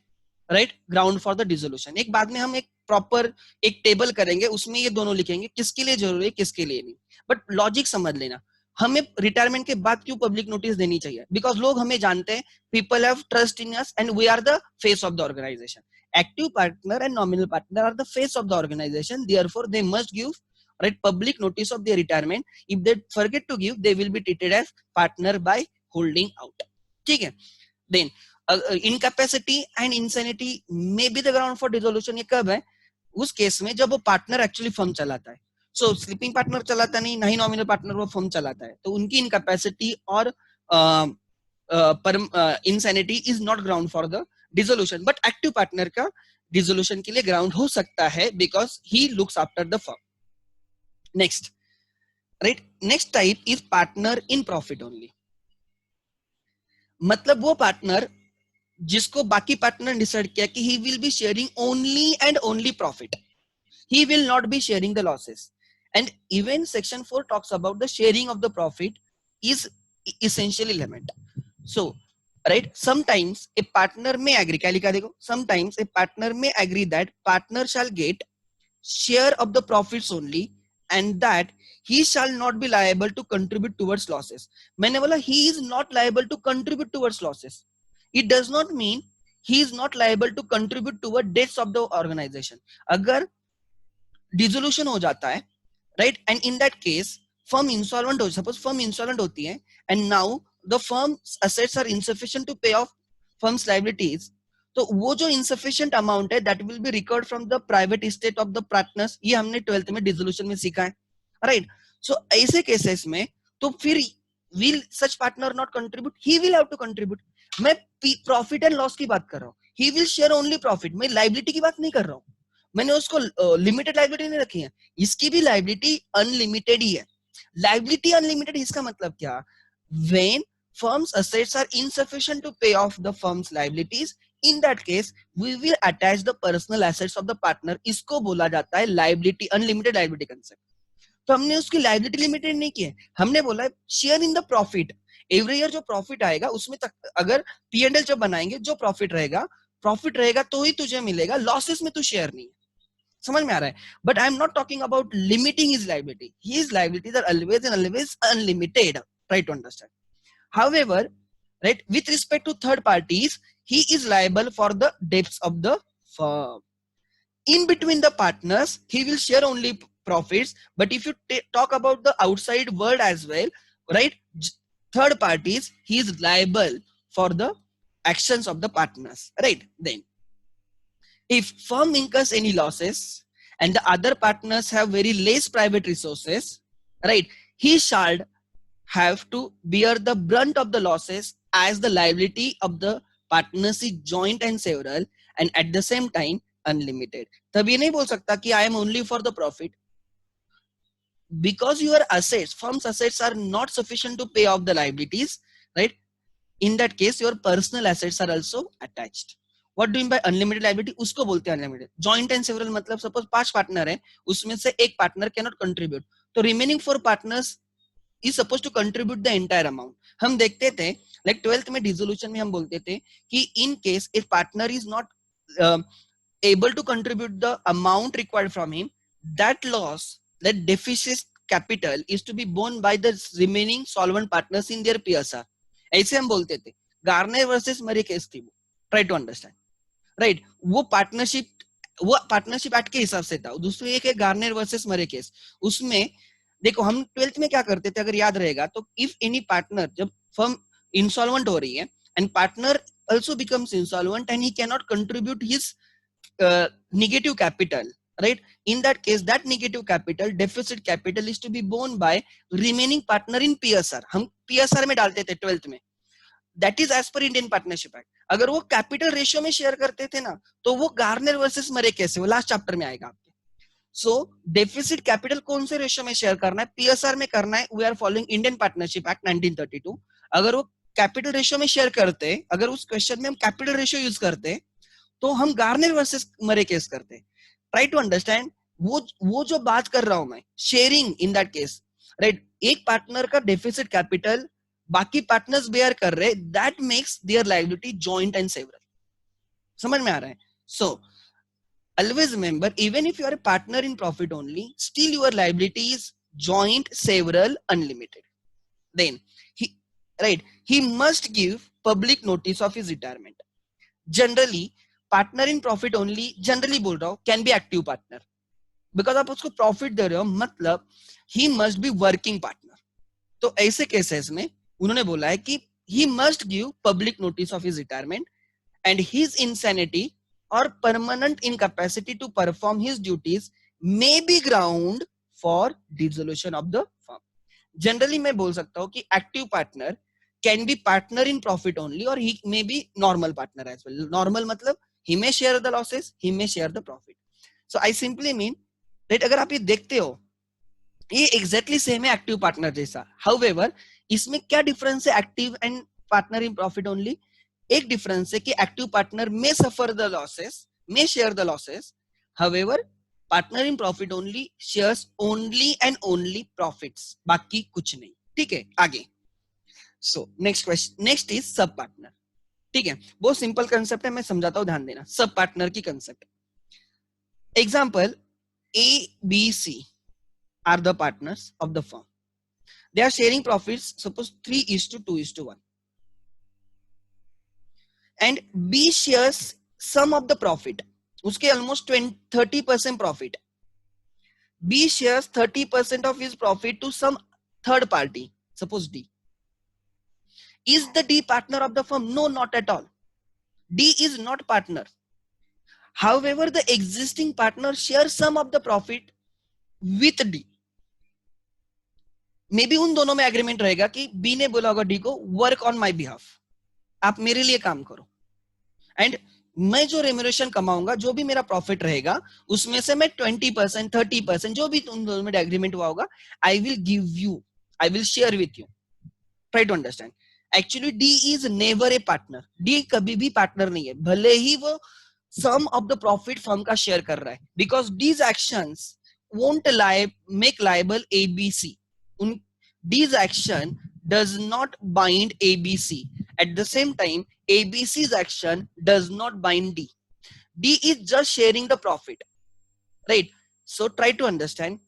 S1: right ground for the dissolution. एक बाद में हम एक प्रॉपर एक टेबल करेंगे, उसमें ये दोनों लिखेंगे किसके लिए जरूरी है, किसके लिए नहीं. बट लॉजिक समझ लेना, हमें रिटायरमेंट के बाद क्यों पब्लिक नोटिस देनी चाहिए. बिकॉज लोग हमें जानते हैं, people have trust in us and we are the face of the organisation. Active partner and nominal partner are the face of the organisation, therefore they must give right, public notice of their retirement. If they forget to give, they will be treated as partner by holding out. ठीक है. Then incapacity and insanity may be the ground for dissolution. ये कब है? उस case में जब वो partner actually firm चलाता है. सो स्लीपिंग पार्टनर चलाता नहीं, नहीं नॉमिनल पार्टनर वो फर्म चलाता है, तो उनकी इनकैपेसिटी और insanity is not ground for the dissolution, but active partner का dissolution के लिए ground हो सकता है because he looks after the firm. Next, right? Next type is partner in profit only. मतलब वो पार्टनर जिसको बाकी पार्टनर डिसाइड किया कि he will be sharing only and only profit. He will not be sharing the losses. And even section 4 talks about the sharing of the profit is essentially element. So, right, sometimes a partner may agree, क्या लिखा देखो, sometimes a partner may agree that partner shall get share of the profits only and that he shall not be liable to contribute towards losses. मैंने बोला he is not liable to contribute towards losses. It does not mean he is not liable to contribute toward debts of the organization. अगर dissolution हो जाता है, right, and in that case firm insolvent हो, suppose firm insolvent होती है and now the firm's assets are insufficient to pay off firm's liabilities, तो वो जो insufficient amount है that will be recovered from the private estate of the partners. ये हमने 12th में dissolution में सीखा है, right? So ऐसे cases में तो फिर will such partner not contribute? He will have to contribute. मैं profit and loss की बात कर रहा हूँ, he will share only profit. मैं liability की बात नहीं कर रहा हूँ, मैंने उसको लिमिटेड लाइबिलिटी नहीं रखी है, इसकी भी लाइबिलिटी अनलिमिटेड ही है. लाइबिलिटी अनलिमिटेड इसका मतलब क्या? When firm's assets are insufficient to pay off the firm's liabilities, in that case we will attach the personal assets of the partner. इसको बोला जाता है लाइबिलिटी, अनलिमिटेड लाइबिलिटी कंसेप्ट. तो हमने उसकी लाइबिलिटी लिमिटेड नहीं की है, हमने बोला है share in the profit. Every year जो प्रॉफिट आएगा उसमें तक, अगर P&L जब बनाएंगे जो प्रॉफिट रहेगा तो ही तुझे मिलेगा, लॉसेस में तू शेयर नहीं. समझ में आ रहा है? But I am not talking about limiting his liability. His liabilities are always and always unlimited. Try to understand. However, right, with respect to third parties, he is liable for the debts of the firm. In between the partners, he will share only profits. But if you talk about the outside world as well, right, third parties, he is liable for the actions of the partners, right? Then, if firm incurs any losses and the other partners have very less private resources, right, he shall have to bear the brunt of the losses as the liability of the partners is joint and several and at the same time unlimited. तब ये नहीं बोल सकता कि I am only for the profit, because your assets, firm's assets are not sufficient to pay off the liabilities, right? In that case your personal assets are also attached. What do you mean by unlimited liability? उसको बोलते हैं unlimited. Joint and several मतलब suppose 5 partner है, उसमें से एक partner cannot contribute, तो remaining 4 partners is supposed to contribute the entire amount. हम देखते थे like 12th में dissolution में हम बोलते थे कि in case if partner is not able to contribute the amount required from him, that loss, that deficit capital is to be borne by the remaining solvent partners in their PSR. ऐसे हम बोलते थे. Garner versus Murray case थी वो. Try to understand, right? वो partnership act के हिसाब से था. दूसरी एक है गार्नर वर्सेस मरे केस. उसमें देखो हम 12th में क्या करते थे अगर याद रहेगा तो, इफ एनी पार्टनर, जब फर्म इंसॉल्वेंट हो रही है and partner also becomes insolvent and he cannot contribute his negative capital, right? In that case that negative capital, deficit capital, is to be borne by remaining partner in PSR. हम PSR में डालते थे 12th में. That is as per Indian Partnership Act. अगर वो capital ratio में share करते थे ना तो वो गार्नर वर्सेस मरे केस है, वो लास्ट चैप्टर में आएगा आपके. सो डेफिसिट कैपिटल कौन से रेशियो में शेयर करना है? PSR में करना है. We are following Indian partnership act 1932. अगर वो कैपिटल रेशियो में शेयर करते, अगर उस क्वेश्चन में हम कैपिटल रेशियो यूज करते तो हम गार्नर वर्सेस मरे केस करते. Try to understand. वो जो बात कर रहा हूं मैं, sharing in that case, right? एक पार्टनर का डेफिसिट कैपिटल बाकी पार्टनर्स बेयर कर रहे, that makes their liability joint and several. समझ में आ रहा है? सो always remember, even if you are a partner in profit only, still your liability is joint, several, unlimited. Then he must give public notice of his retirement. Generally partner in profit only, generally बोल रहा हूं, can be active partner. Because आप उसको profit दे रहे हो, मतलब he must be working partner. तो ऐसे केसेस में उन्होंने बोला है कि he must give public notice of his retirement and his insanity और permanent incapacity to perform his duties may be ground for dissolution of the firm. Generally मैं बोल सकता हूं कि active partner can be partner in profit only और he may be normal partner as well. Normal मतलब he may share the losses, he may share the profit. So I simply mean that अगर आप ये देखते हो ये exactly same है active partner जैसा। हाउएवर इसमें क्या डिफरेंस है active and partner in profit only? एक डिफरेंस है कि active partner may suffer the losses, may share the losses, however partner in profit only shares only and only profits, बाकी कुछ नहीं। ठीक है, आगे। So next question, next is sub partner. ठीक है, बहुत सिंपल कंसेप्ट है, मैं समझाता हूं, ध्यान देना। सब पार्टनर की concept, example A B C are the partners of the firm, they are sharing profits suppose 3:2:1 and B shares some of the profit, उसके almost 30% profit. B shares 30% of his profit to some third party, suppose D. Is the D partner of the firm? No, not at all. D is not partner. However, the existing partner shares some of the profit with D. Maybe उन दोनों में agreement रहेगा कि B ने बोला होगा D को work on my behalf, आप मेरे लिए काम करो, एंड मैं जो रेम्यूनरेशन कमाऊंगा, जो भी मेरा प्रॉफिट रहेगा, उसमें से मैं 20%, 30%, जो भी उन दोनों में एग्रीमेंट हुआ होगा, I will give you, I will share with you. Try to understand. Actually D is never a partner, D कभी भी पार्टनर नहीं है, भले ही वो some of the profit firm का शेयर कर रहा है, because D's actions won't make liable ABC. उन D's action does not bind ABC, at the same time ABC's action does not bind D. D is just sharing the profit, right? So try to understand,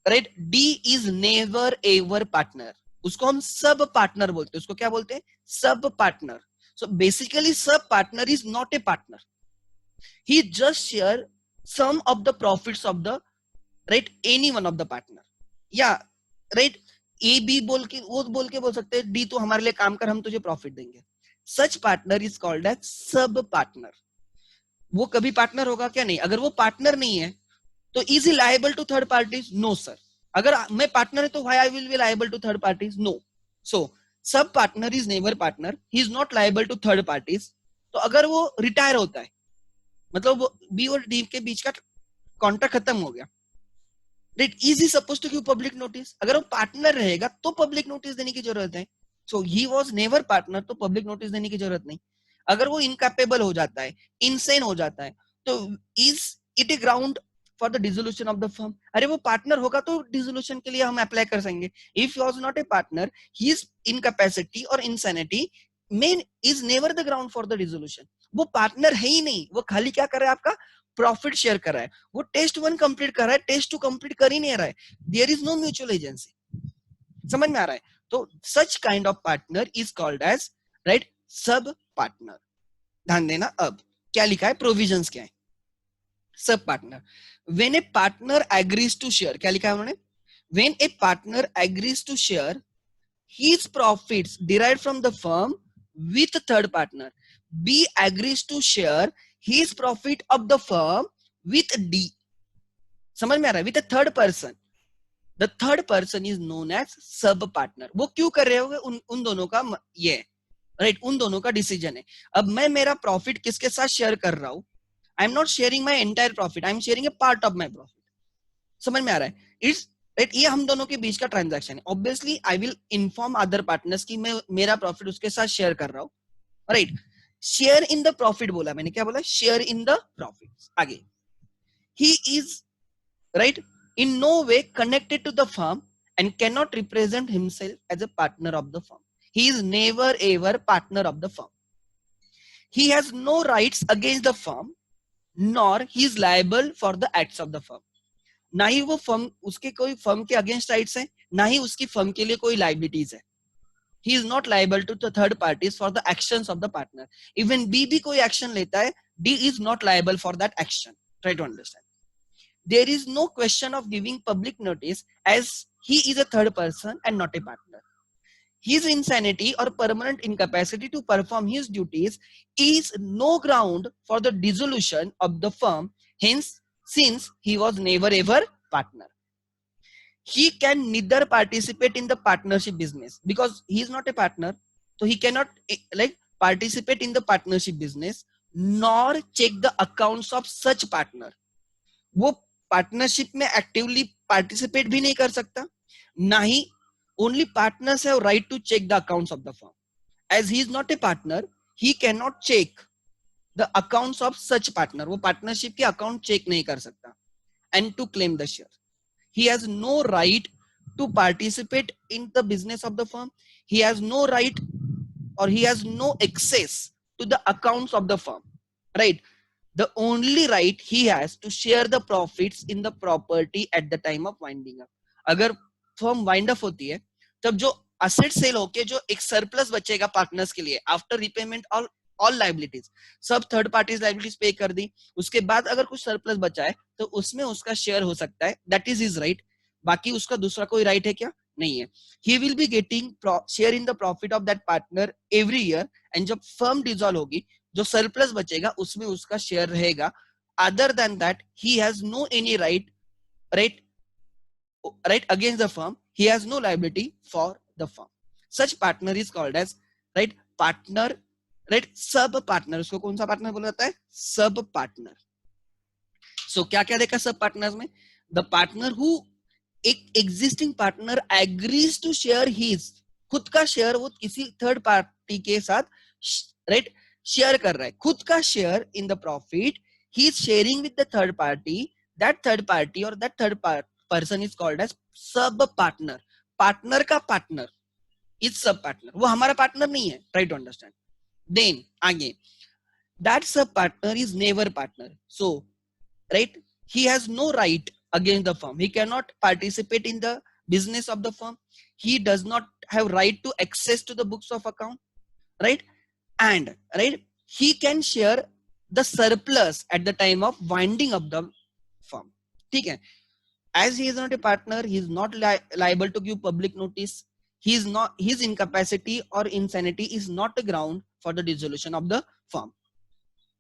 S1: right? D is never ever partner, उसको हम sub partner बोलते हैं। उसको क्या बोलते हैं? Sub partner. So basically sub partner is not a partner, he just share some of the profits of the, right, any one of the partner. या right, A B बोल के बोल सकते हैं डी तू हमारे लिए काम कर, हम तुझे प्रॉफिट देंगे। सच partner is called as sub partner. वो कभी पार्टनर होगा क्या? नहीं। अगर वो पार्टनर नहीं है तो is he liable to third parties? No sir. अगर मैं पार्टनर है तो why I will be liable to third parties? No. So sub partner is never partner, he is not liable to third parties. तो अगर वो retire होता है, मतलब वो बी और डी के बीच का कॉन्ट्रैक्ट खत्म हो गया, right, is he suppose to give public notice? अगर वो पार्टनर रहेगा तो पब्लिक नोटिस देने की जरूरत है। So he was never partner, तो पब्लिक नोटिस देने की जरूरत नहीं। अगर वो इनकैपेबल हो जाता है, इनसेन हो जाता है, तो is it A ground for the dissolution of the firm? अरे वो पार्टनर होगा तो डिसोल्यूशन के लिए हम अप्लाई कर सकेंगे। If he was not a partner, his incapacity और इंसैनिटी मेन is never the ground for the dissolution. वो पार्टनर है ही नहीं, वो खाली क्या कर रहा है? आपका प्रॉफिट शेयर कर रहा है। वो टेस्ट 1 कंप्लीट कर रहा है, टेस्ट 2 कंप्लीट कर ही नहीं रहा है। There is no mutual agency. समझ में आ रहा है? तो such kind of partner is called as, right, sub partner. ध्यान देना। अब क्या लिखा है, प्रोविजंस क्या है sub partner? When a partner agrees to share, क्या लिखा है उन्होंने? When a partner agrees to share his profits derived from the firm with third partner, B agrees to share his profit of the firm with D. समझ में आ रहा है? With a third person. The third person is known as sub partner. वो क्यों कर रहे होंगे? उन दोनों का ये, राइट, उन दोनों का डिसीजन है। अब मैं मेरा प्रॉफिट किसके साथ शेयर कर रहा हूं? आई am not sharing my entire profit, I am sharing A part of my profit. समझ में आ रहा है? इट्स राइट, ये हम दोनों के बीच का ट्रांजैक्शन है। Obviously I will inform other partners कि मैं मेरा प्रॉफिट उसके साथ शेयर कर रहा हूं, right. Share in the profit बोला मैंने, क्या बोला? Share in the profit. आगे, he is, right, in no way connected to the firm and can not represent himself as a partner of the firm. He is never ever partner of the firm. He has no rights against the firm nor he is liable for the acts of the firm. ना ही वो firm, उसके कोई firm के against rights है, ना ही उसकी firm के लिए कोई लायबिलिटीज है। He is not liable to the third parties for the actions of the partner. Even B भी कोई एक्शन लेता है, D is not liable for that action. Try to understand. there is no question of giving public notice as he is a third person and not a partner. His insanity or permanent incapacity to perform his duties is no ground for the dissolution of the firm. Hence, since he was never ever partner, he can neither participate in the partnership business because he is not a partner, so he cannot like participate in the partnership business nor check the accounts of such partner. वो partnership में actively participate भी नहीं कर सकता, ना ही only partners have right to check the accounts of the firm. As he is not a partner, he can not check the accounts of such partner. वो partnership के अकाउंट चेक नहीं कर सकता. And to claim the share, he has no right to participate in the business of the firm. He has no right or he has no access to the accounts of the firm, right? The only right he has to share the profits in the property at the time of winding up. अगर firm wind up होती है तब जो asset cell होके जो एक surplus बचेगा partners के लिए आफ्टर रिपेमेंट ऑल लाइबिलिटीज, सब थर्ड पार्टीज लाइबिलिटीज पे कर दी, उसके बाद अगर कुछ सरप्लस बचा है तो उसमें उसका शेयर हो सकता है. That is his right. बाकी उसका दूसरा कोई राइट है क्या? नहीं है. He will be getting share in the profit of that partner every year. And जब फर्म डिसॉल्व होगी जो सरप्लस बचेगा उसमें उसका शेयर रहेगा. Other than that he has no any right against the firm. He has no liability for the firm. Such partner is called as partner, sub partner. उसको कौन सा पार्टनर बोला जाता है? Sub partner. सो क्या क्या देखा सब पार्टनर्स में? द पार्टनर हु एक existing partner agrees to share his, खुद का शेयर वो किसी थर्ड पार्टी के साथ शेयर कर रहा है, खुद का share in the profit he is sharing with the third party. That third party और that third person is called as sub partner. Partner का पार्टनर इज सब पार्टनर. वो हमारा पार्टनर नहीं है. Try to understand. Then again, that sub partner is never partner. So, he has no right against the firm. He cannot participate in the business of the firm. He does not have right to access to the books of account, and he can share the surplus at the time of winding up the firm. ठीक है. As he is not a partner, he is not liable to give public notice. His incapacity or insanity is not a ground for the dissolution of the firm.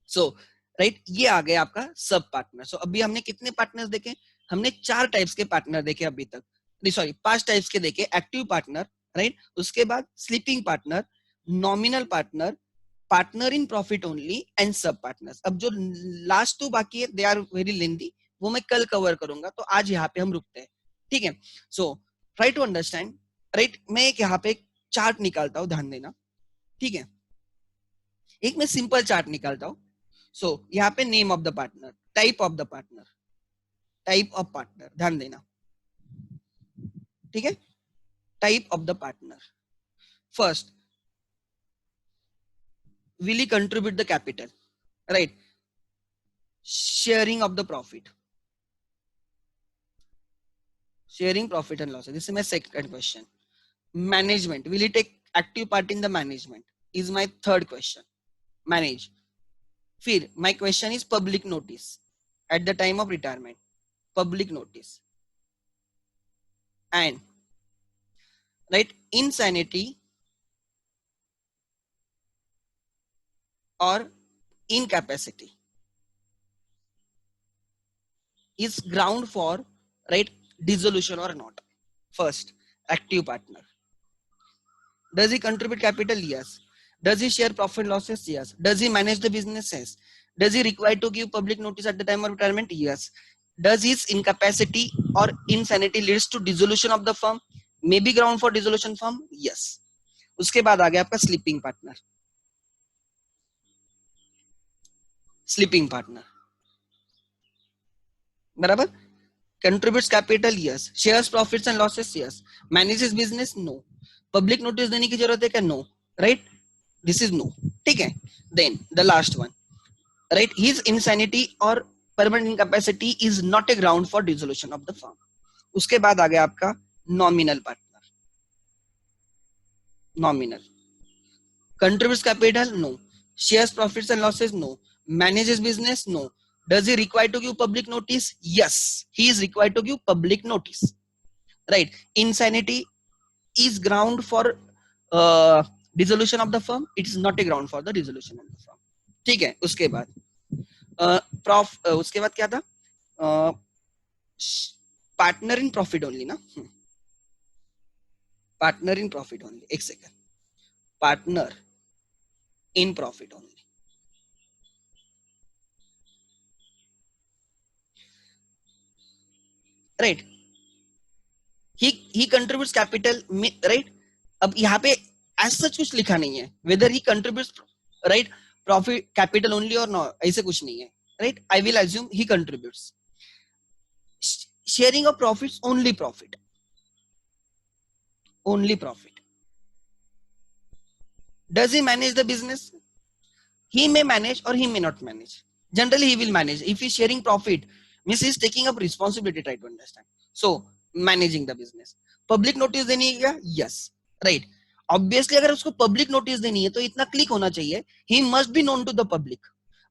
S1: So, ये आ गया आपका सब partner. सो अभी हमने कितने partners देखे? हमने 4 types के पार्टनर देखे अभी तक. सॉरी 5 टाइप्स के देखे. एक्टिव पार्टनर, उसके बाद sleeping partner, nominal partner, partner in profit only and सब पार्टनर्स. अब जो लास्ट 2 बाकी है, दे आर वेरी लेंथी, वो मैं कल कवर करूंगा. तो आज यहाँ पे हम रुकते हैं. ठीक है. So try to understand. मैं एक यहाँ पे एक चार्ट निकालता हूं, ध्यान देना. ठीक है. एक मैं सिंपल चार्ट निकालता हूं. सो यहाँ पे name of the partner, type of the partner, type of partner, ध्यान देना. ठीक है. Type of the partner. First, will he contribute the capital? Sharing of the profit, sharing profit and losses. This is my second question. Management, will he take active part in the management? Is my third question. Manage. फिर my question is public notice at the time of retirement. Public notice. And insanity or incapacity is ground for dissolution or not. First, active partner. Does he contribute capital? Yes. Does he share profit losses? Yes. Does he manage the businesses? Does he require to give public notice at the time of retirement? Yes. Does his incapacity or insanity leads to dissolution of the firm? Maybe ground for dissolution firm? Yes. उसके बाद आ गया आपका sleeping partner. Sleeping partner बराबर. contributes capital? Yes. shares profits and losses? Yes. manages business? No. public notice देने की जरूरत है क्या? No. This is no. ठीक है. Then the last one, his insanity or permanent incapacity is not a ground for dissolution of the firm. उसके बाद आ गया आपका nominal partner. Nominal. contributes capital? No. shares profits and losses? No. manages business? No. Does he require to give public notice? Yes, he is required to give public notice, right? Insanity is ground for dissolution of the firm. It is not a ground for the dissolution of the firm. ठीक है, उसके बाद उसके बाद क्या था? Partner in profit only ना, partner in profit only, एक second, partner in profit only, right? He contributes capital, right? अब यहाँ पे एज सच कुछ लिखा नहीं है, वेदर ही contributes, right, profit capital only और नॉट, ऐसे कुछ नहीं है, right? I will assume he contributes sharing of profits, only profit, only profit. Does he manage the business? He may manage or he may not manage. Generally he will manage. If he is sharing profit, means he is taking up responsibility, try to understand. So managing the business. Public notice देनी है क्या? Yes, right. Obviously अगर उसको public notice देनी है तो इतना click होना चाहिए, he must be known to the public.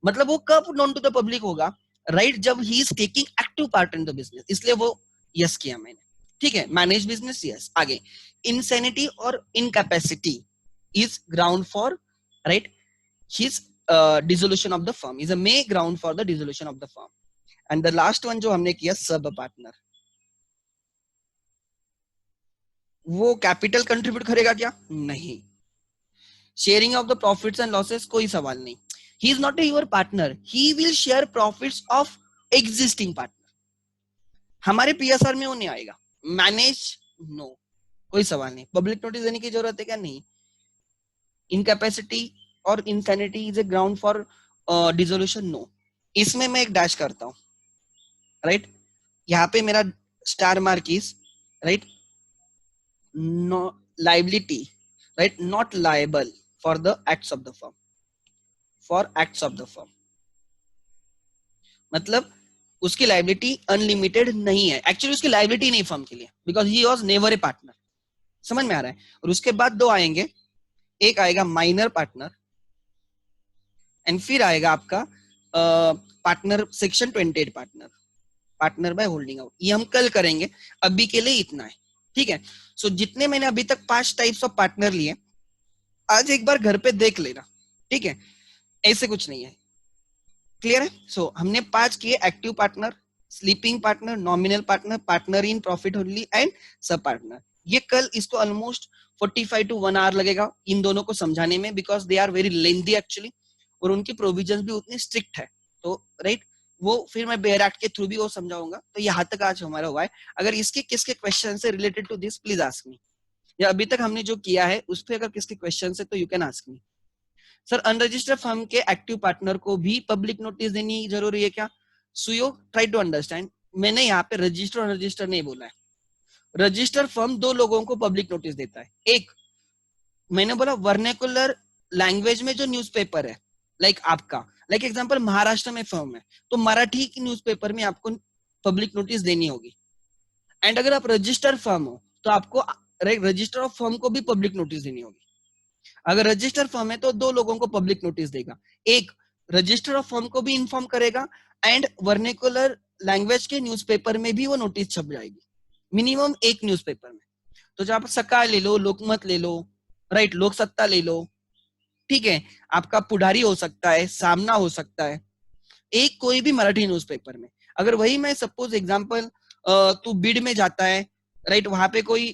S1: मतलब वो कब known to the public होगा, right? जब he is taking active part in the business. इसलिए वो yes किया मैंने, ठीक है? Manage business, yes. आगे, इंसैनिटी और incapacity is ground for, right, his dissolution of the firm, is a may ground for the dissolution of the firm. And the last one जो हमने किया, सब पार्टनर, वो कैपिटल कंट्रीब्यूट करेगा क्या? नहीं. Sharing of the profits and losses, कोई सवाल नहीं. ही is not A your partner, he will share profits of existing partner. हमारे पीएसआर में वो नहीं आएगा. मैनेज, नो, कोई सवाल नहीं. पब्लिक नोटिस देने की जरूरत है क्या? नहीं. इनकैपेसिटी और insanity is a ground for dissolution, no. इसमें मैं एक डैश करता हूं, राइट? यहाँ पे मेरा star mark is, right, no liability, right, not liable for the acts of the firm, for acts of the firm. मतलब उसकी लाइबिलिटी अनलिमिटेड नहीं है. एक्चुअली उसकी लाइबिलिटी नहीं फर्म के लिए, because he was never a partner. समझ में आ रहा है? और उसके बाद दो आएंगे, एक आएगा माइनर पार्टनर एंड फिर आएगा आपका partner section 28 partner, partner by holding out. ये हम कल करेंगे, अभी के लिए इतना है, ठीक है? सो जितने मैंने अभी तक 5 टाइप्स ऑफ पार्टनर लिए, आज एक बार घर पे देख लेना, ठीक है? ऐसे कुछ नहीं है. क्लियर है? सो हमने 5 किए: active partner, sleeping partner, nominal partner, partner in profit only and sub partner. ये कल इसको ऑलमोस्ट 45 to 1 आवर लगेगा इन दोनों को समझाने में, because they are very lengthy actually, और उनकी प्रोविजंस भी उतनी स्ट्रिक्ट है. तो राइट, वो फिर मैं बेयर एक्ट के थ्रू भी वो समझाऊंगा. तो यहाँ तक आज हमारा हुआ है. अगर इसके किसके क्वेश्चन से related to this, please ask me. या अभी तक हमने जो किया है उस पर अगर किसके क्वेश्चन है तो you can ask me. Sir, unregistered firm के एक्टिव पार्टनर को भी पब्लिक नोटिस देनी जरूरी है क्या? सुयो, ट्राई टू अंडरस्टैंड. मैंने यहाँ पे रजिस्टर और अनरजिस्टर नहीं बोला है. रजिस्टर फर्म 2 लोगों को पब्लिक नोटिस देता है. एक, मैंने बोला वर्नेकुलर लैंग्वेज में जो न्यूज़पेपर है, लाइक आपका, लाइक एग्जांपल महाराष्ट्र में फर्म है तो मराठी की न्यूज़पेपर में आपको पब्लिक नोटिस देनी होगी. एंड अगर आप रजिस्टर फर्म हो तो आपको रजिस्टर ऑफ फर्म को भी पब्लिक नोटिस देनी होगी. अगर रजिस्टर फर्म है तो 2 लोगों को पब्लिक नोटिस देगा. एक, रजिस्टर ऑफ फर्म को भी इन्फॉर्म करेगा एंड वर्नेकुलर लैंग्वेज के न्यूज़पेपर में भी वो नोटिस छप जाएगी, मिनिमम एक न्यूज़पेपर में. तो जब आप सकाळ ले लो, लोकमत ले लो, राइट, लोक सत्ता ले लो, ठीक है, आपका पुढारी हो सकता है, सामना हो सकता है, एक कोई भी मराठी न्यूज़पेपर में. अगर वही मैं सपोज एग्जांपल तू बीड में जाता है, राइट, वहां पे कोई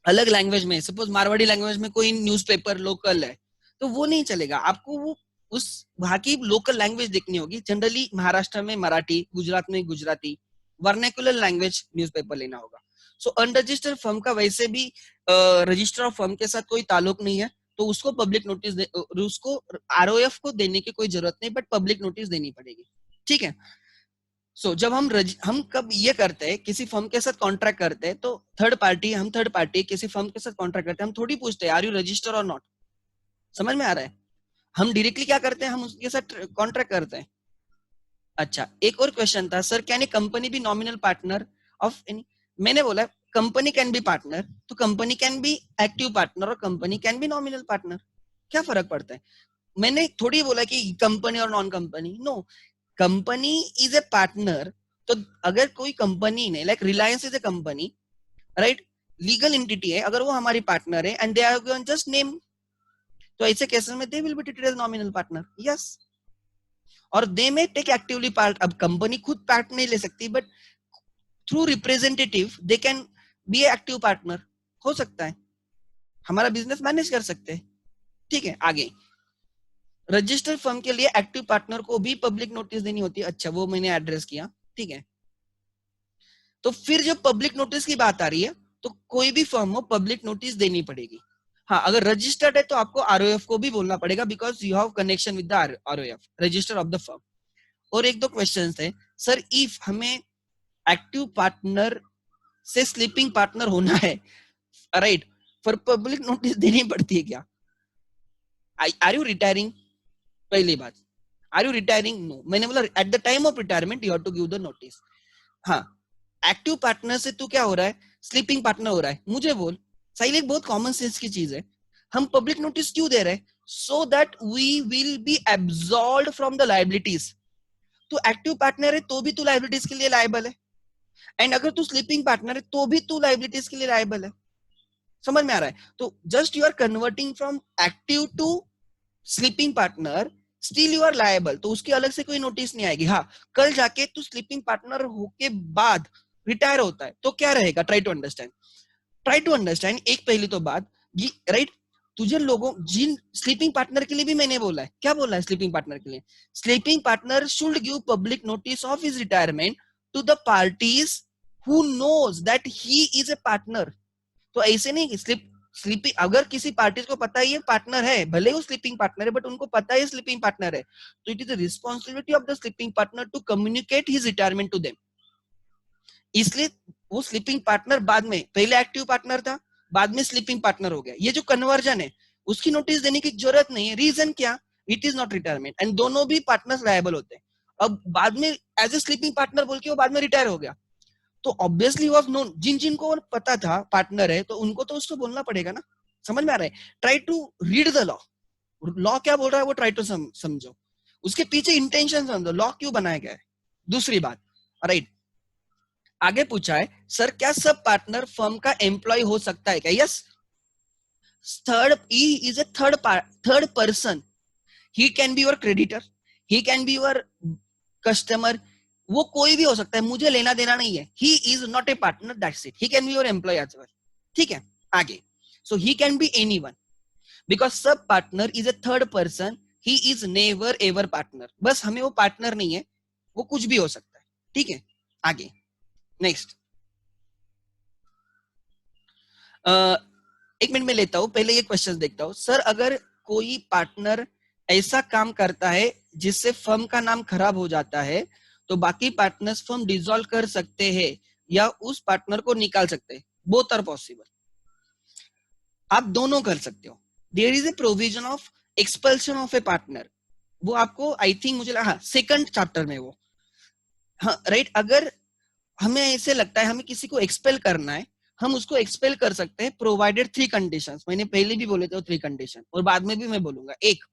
S1: अलग लैंग्वेज में, सपोज मारवाड़ी लैंग्वेज में कोई न्यूज़पेपर लोकल है, तो वो नहीं चलेगा. आपको वो उस वहां की लोकल लैंग्वेज देखनी होगी. जनरली महाराष्ट्र में मराठी, गुजरात में गुजराती, वर्नेकुलर लैंग्वेज न्यूज़पेपर लेना होगा. सो अनरजिस्टर्ड फर्म का वैसे भी रजिस्टर ऑफ फर्म के साथ कोई ताल्लुक नहीं है, तो उसको पब्लिक नोटिस उसको आरओएफ को देने की कोई जरूरत नहीं, बट पब्लिक नोटिस देनी पड़ेगी. ठीक है? सो जब हम कब ये करते हैं, किसी फर्म के साथ कॉन्ट्रैक्ट करते हैं, तो थर्ड पार्टी किसी फर्म के साथ कॉन्ट्रैक्ट करते हैं, हम थोड़ी पूछते हैं आर यू रजिस्टर और नॉट. समझ में आ रहा है? हम डायरेक्टली क्या करते हैं, हम उसके साथ कॉन्ट्रैक्ट करते हैं. अच्छा, एक और क्वेश्चन था, sir can a company be nominal partner of any? मैंने बोला कंपनी कैन बी पार्टनर, तो company can be active partner और company can be nominal partner. क्या फर्क पड़ता है? मैंने थोड़ी बोला कि कंपनी और non company, no, company is a partner. तो अगर कोई कंपनी ने, like Reliance is a company, right, legal entity है, अगर वो हमारी पार्टनर है and they are given just name, तो ऐसे केसेस में they will be treated as nominal partner, yes. और they may take actively part. अब कंपनी खुद पार्ट नहीं ले सकती, but through representative they can be active partner, हो सकता है, हमारा बिजनेस मैनेज कर सकते हैं, ठीक है। आगे, रजिस्टर्ड फर्म के लिए एक्टिव पार्टनर को भी पब्लिक नोटिस देनी होती है, अच्छा वो मैंने एड्रेस किया, ठीक है। तो फिर जब पब्लिक नोटिस की बात आ रही है तो कोई भी फर्म हो पब्लिक नोटिस देनी पड़ेगी। हाँ, अगर रजिस्टर्ड है तो आपको आरओएफ को भी बोलना पड़ेगा, because you have connection with the आरओएफ, register of the firm. और एक दो क्वेश्चन थे, सर इफ हमें एक्टिव पार्टनर से स्लीपिंग पार्टनर होना है, राइट, पर पब्लिक नोटिस देनी पड़ती है क्या? Are you retiring? पहली बात, आर यू रिटायरिंग? नो। मैंने बोला at the time of retirement you have to give the notice. हाँ, एक्टिव पार्टनर से तू क्या हो रहा है, स्लीपिंग पार्टनर हो रहा है, मुझे बोल। साहिल, एक बहुत कॉमन सेंस की चीज है, हम पब्लिक नोटिस क्यों दे रहे हैं? So that we will be absolved from the liabilities. तू एक्टिव पार्टनर है तो भी तू लायबिलिटीज के लिए लायबल है, एंड अगर तू स्लीपिंग पार्टनर है तो भी तू लायबिलिटीज के लिए लायबल है। समझ में आ रहा है? तो just you are converting from active to sleeping partner, still you are liable, तो उसकी अलग से कोई नोटिस नहीं आएगी। हाँ, कल जाके तू स्लीपिंग पार्टनर होके बाद रिटायर होता है तो क्या रहेगा? Try to understand. एक पहली तो बात, राइट, तुझे लोगों, जिन स्लीपिंग पार्टनर के लिए भी मैंने बोला है, क्या बोला है स्लीपिंग पार्टनर के लिए? Sleeping partner should give public notice of his retirement to the parties who knows that he is a partner. तो ऐसे नहीं, स्लीपिंग, अगर किसी पार्टी को पता है ये पार्टनर है, भले वो स्लीपिंग पार्टनर है, बट उनको पता है स्लीपिंग पार्टनर है, तो it is the responsibility of the sleeping partner to communicate his retirement to them. इसलिए वो स्लीपिंग पार्टनर बाद में, पहले एक्टिव पार्टनर था, बाद में स्लीपिंग पार्टनर हो गया, ये जो कन्वर्जन है उसकी नोटिस देने की जरूरत नहीं है। रीजन क्या? It is not retirement, and दोनों भी पार्टनर्स लायबल होते हैं। अब बाद में एज ए स्लीपिंग पार्टनर बोल के वो बाद में रिटायर हो गया, तो ऑब्वियसली वो नोन, जिनको पता था पार्टनर है तो उनको तो उसको बोलना पड़ेगा ना। समझ में आ रहा है? Try to read the law, law क्या बोल रहा है वो ट्राई टू समझो, उसके पीछे इंटेंशन समझो, लॉ क्यों बनाया गया है। दूसरी बात, राइट, आगे पूछा है, सर क्या सब पार्टनर फर्म का एम्प्लॉय हो सकता है क्या? Yes, third, he is a third person, he can be your creditor, he can be your customer, वो कोई भी हो सकता है, मुझे लेना देना नहीं है। He is not a partner, that's it. He can be your employ as well, ठीक है। आगे, so he can be anyone, because sub partner is a third person, he is never ever partner. बस हमें वो partner नहीं है, वो कुछ भी हो सकता है, ठीक है। आगे, नेक्स्ट, एक मिनट में लेता हूं, पहले ये क्वेश्चन देखता हूं। सर अगर कोई पार्टनर ऐसा काम करता है जिससे फर्म का नाम खराब हो जाता है, तो बाकी पार्टनर्स फर्म डिसॉल्व कर सकते हैं या उस पार्टनर को निकाल सकते हैं? बोथ आर पॉसिबल, आप दोनों कर सकते हो। There is a provision of expulsion of a partner, वो आपको आई थिंक, मुझे हाँ सेकंड चैप्टर में वो, हाँ राइट, अगर हमें ऐसे लगता है हमें किसी को एक्सपेल करना है, हम उसको एक्सपेल कर सकते हैं, प्रोवाइडेड 3 कंडीशंस। मैंने पहले भी बोले थे 3 कंडीशन, और बाद में भी मैं बोलूंगा। एक,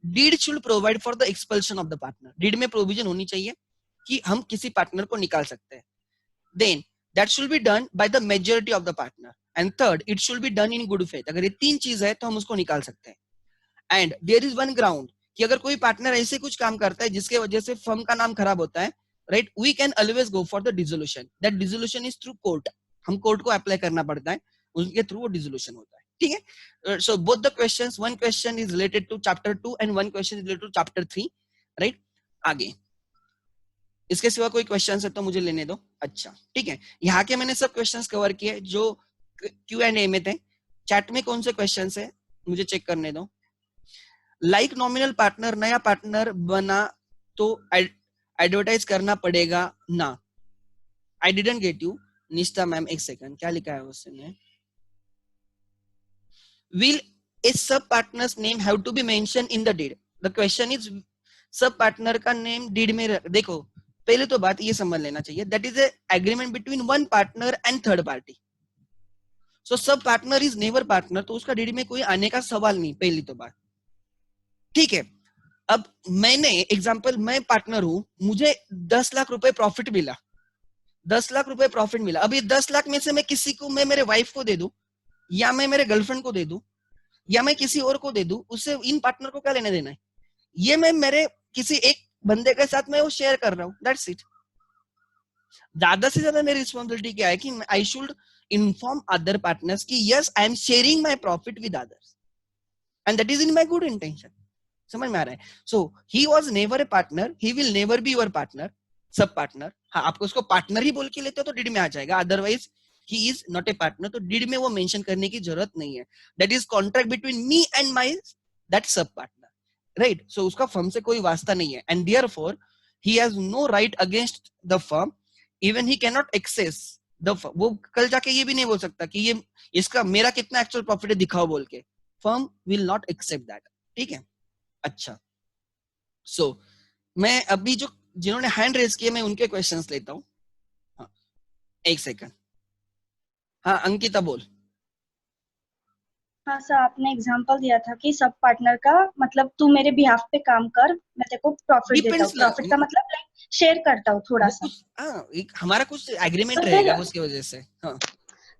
S1: deed should provide for the expulsion of the partner, deed में प्रोविजन होनी चाहिए कि हम किसी पार्टनर को निकाल सकते हैं। Then that should be done by the majority of the partner, and third, it should be done in good faith. अगर ये 3 चीज है तो हम उसको निकाल सकते हैं। And there is one ground कि अगर कोई पार्टनर ऐसे कुछ काम करता है जिसके वजह से फर्म का नाम खराब होता है, right, we can always go for the dissolution. That dissolution is through court, हम कोर्ट को अप्लाई करना पड़ता है, उनके थ्रू वो डिसोल्यूशन होता है, ठीक है। So both the questions, one question is related to chapter 2 and one question is related to chapter 3, right. आगे, इसके सिवा कोई क्वेश्चंस है तो मुझे लेने दो। अच्छा, ठीक है, यहाँ के मैंने सब क्वेश्चंस कवर किए जो Q&A में थे। चैट में कौन से क्वेश्चंस है मुझे चेक करने दो। लाइक नॉमिनल पार्टनर नया पार्टनर बना तो एडवर्टाइज करना पड़ेगा ना? I didn't get you Nishtha ma'am, एक सेकंड, क्या लिखा है उसने? Will a sub partners name have to be mention in the deed? The question is sub partner का नेम डीड में देखो, पहले तो बात ये समझ लेना चाहिए, that is a agreement between one partner and third party. So sub partner is never partner, तो उसका डीड में कोई आने का सवाल नहीं, पहली तो बात। ठीक है, अब मैंने एग्जांपल, मैं पार्टनर हूं, मुझे 10 लाख रुपए प्रॉफिट मिला, 10 लाख रुपए प्रॉफिट मिला। अब ये 10 लाख में से मैं किसी को, मैं मेरे वाइफ को दे दूं, या मैं मेरे गर्लफ्रेंड को दे दूं, या मैं किसी और को दे दूं, उससे इन पार्टनर को क्या लेना देना है? ये मैं मेरे किसी एक बंदे के साथ मैं वो शेयर कर रहा हूँ, दैट्स इट। ज्यादा से ज्यादा मेरी रिस्पॉन्सिबिलिटी क्या है कि I should inform other partners कि yes I am sharing my profit with others and that is in my good intention. समझ में आ रहा है? So he was never a partner, he will never be your partner, sub partner. हाँ, आपको उसको partner ही बोल के लेते हो तो डिड में आ जाएगा, otherwise he is not a partner, तो डिड में वो मेंशन करने की जरूरत नहीं है। That is contract between me and my that sub partner, right? So उसका फर्म से कोई वास्ता नहीं है, and therefore he has no right against the firm, even he can not access the firm. वो कल जाके ये भी नहीं बोल सकता कि ये इसका मेरा कितना एक्चुअल प्रॉफिट है दिखाओ बोल के, firm will not accept that. ठीक है, अच्छा। सो मैं अभी जो जिन्होंने हैंड रेज किए मैं उनके क्वेश्चंस लेता हूं। हाँ, एक सेकंड। हाँ अंकिता बोल।
S4: हाँ सर, आपने एग्जांपल दिया था कि सब पार्टनर का मतलब तू मेरे बिहाफ पे काम कर, मैं तेरे को प्रॉफिट देता हूँ। प्रॉफिट का मतलब लाइक शेयर करता हूँ थोड़ा सा।
S1: हाँ, हमारा कुछ एग्रीमेंट
S4: तो
S1: रहेगा उसकी वजह से। हाँ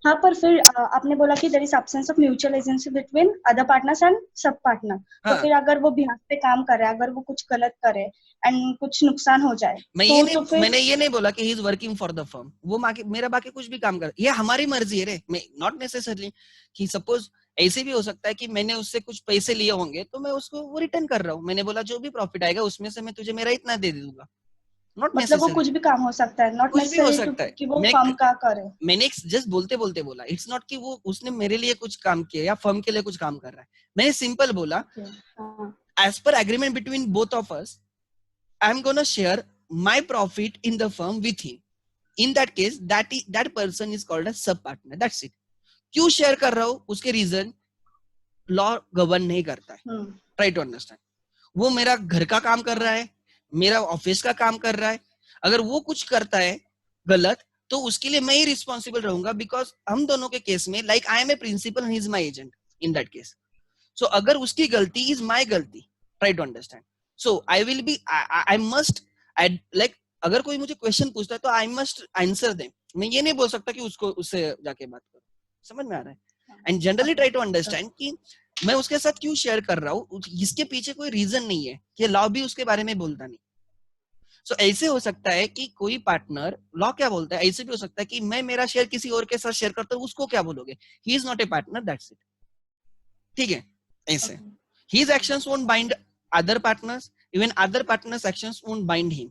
S4: हाँ, पर फिर आपने बोला कि there is absence of mutual agency between other partners and sub partner. तो फिर अगर वो बिहाफ पे काम कर रहा है, अगर वो कुछ गलत करे एंड कुछ नुकसान हो जाए,
S1: मैंने ये नहीं बोला कि he is working for the firm, वो मेरा बाकी कुछ भी काम कर, ये हमारी मर्जी है रे। नॉट नेसेसरली कि सपोज ऐसे भी हो सकता है कि मैंने उससे कुछ पैसे लिए होंगे तो मैं उसको वो रिटर्न कर रहा हूँ, मैंने बोला जो भी प्रॉफिट आएगा उसमें से मैं तुझे मेरा इतना दे दूंगा। नॉट
S4: मतलब वो कुछ भी काम हो सकता है, नॉट नेसेसरी कि वो फर्म का करे।
S1: मैंने जस्ट बोलते बोला इट्स नॉट कि वो उसने मेरे लिए कुछ काम किया या फर्म के लिए कुछ काम कर रहा है। मैंने सिंपल बोला as per agreement between both of us I am gonna share my profit in the firm with him. In that case that person is called as sub partner, that's it. क्यों share कर रहा हूँ उसके reason law govern नहीं करता है। Try to understand. वो मेरा घर का काम कर रहा है, मेरा ऑफिस का काम कर रहा है, अगर वो कुछ करता है गलत तो उसके लिए मैं ही रिस्पॉन्सिबल रहूंगा, बिकॉज हम दोनों के केस में like I am a principal he is my agent in that case. So अगर उसकी गलती इज माय गलती, try to understand. So I will be I must like अगर कोई मुझे क्वेश्चन पूछता है तो आई मस्ट आंसर देम। मैं ये नहीं बोल सकता कि उससे जाके बात करो। समझ में आ रहा है? And generally try to understand कि मैं उसके साथ क्यों शेयर कर रहा हूँ, इसके पीछे कोई रीजन नहीं है कि लॉ भी उसके बारे में बोलता नहीं। सो ऐसे हो सकता है कि कोई पार्टनर, लॉ क्या बोलता है, ऐसे भी हो सकता है कि मैं मेरा शेयर किसी और के साथ शेयर करता हूँ, उसको क्या बोलोगे? ही is not a partner, that's it. ठीक है, ऐसे his actions won't bind other partners, even other partners actions won't bind him.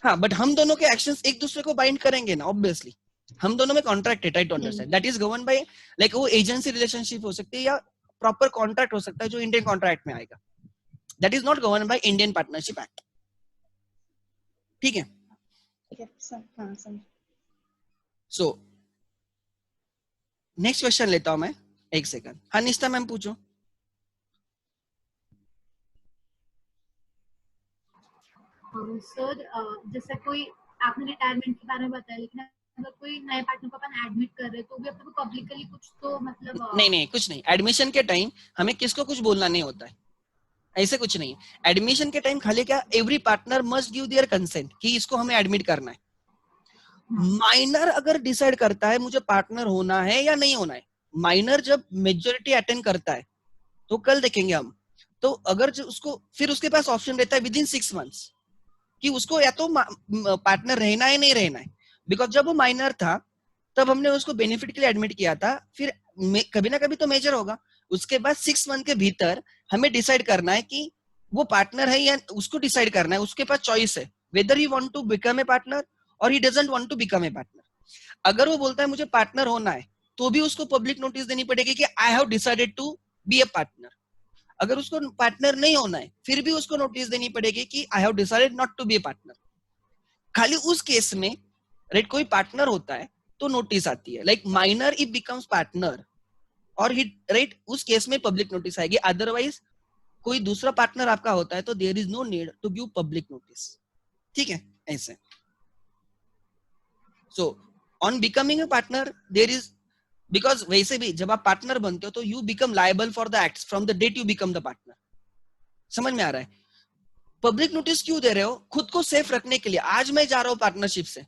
S1: हाँ, बट हम दोनों के एक्शंस एक दूसरे को बाइंड करेंगे ना, ऑब्वियसली। हम दोनों में कॉन्ट्रैक्ट है, right to understand. That is govern by like वो एजेंसी रिलेशनशिप हो सकती है या प्रॉपर कॉन्ट्रैक्ट हो सकता है जो इंडियन कॉन्ट्रैक्ट में आएगा। That is not govern by Indian partnership act. ठीक है, सो नेक्स्ट क्वेश्चन लेता हूं मैं। एक सेकंड। हाँ निष्ठा मैम पूछो।
S5: सर जैसे कोई आपने रिटायरमेंट के बारे में बताया, लेकिन अगर कोई नए पार्टनर को अपन एडमिट कर रहे तो भी अपने को पब्लिकली कुछ तो मतलब
S1: नहीं कुछ नहीं। एडमिशन के टाइम हमें किसको कुछ बोलना नहीं होता है, ऐसे कुछ नहीं। एडमिशन के टाइम खाली क्या, every partner must give their consent कि इसको हमें एडमिट करना है। माइनर अगर डिसाइड करता है मुझे पार्टनर होना है या नहीं होना है, माइनर जब मेजोरिटी अटेंड करता है तो कल देखेंगे हम, तो अगर उसको फिर उसके पास ऑप्शन रहता है विद इन 6 मंथ्स कि उसको या तो पार्टनर रहना है नहीं रहना है। बिकॉज जब वो माइनर था तब हमने उसको बेनिफिट के लिए एडमिट किया था, फिर कभी ना कभी तो मेजर होगा। उसके बाद 6 मंथ के भीतर हमें डिसाइड करना है कि वो पार्टनर है या उसको डिसाइड करना है। उसके पास चॉइस है whether he want to become a partner और he doesn't want to become a partner. अगर वो बोलता है मुझे पार्टनर होना है तो भी उसको पब्लिक नोटिस देनी पड़ेगी कि I have decided to be a partner. अगर उसको पार्टनर नहीं होना है फिर भी उसको नोटिस देनी पड़ेगी कि I have decided not to be a partner. खाली उस केस में राइट कोई पार्टनर होता है तो नोटिस आती है, like minor if becomes partner और ही राइट उस केस में पब्लिक नोटिस आएगी। अदरवाइज कोई दूसरा पार्टनर आपका होता है तो there is no need to give public notice. ठीक है, ऐसे। So on becoming a partner there is, because वैसे भी जब आप पार्टनर बनते हो तो you become liable for the acts from the date you become the partner. समझ में आ रहा है? पब्लिक नोटिस क्यों दे रहे हो? खुद को सेफ रखने के लिए। आज मैं जा रहा हूँ पार्टनरशिप से,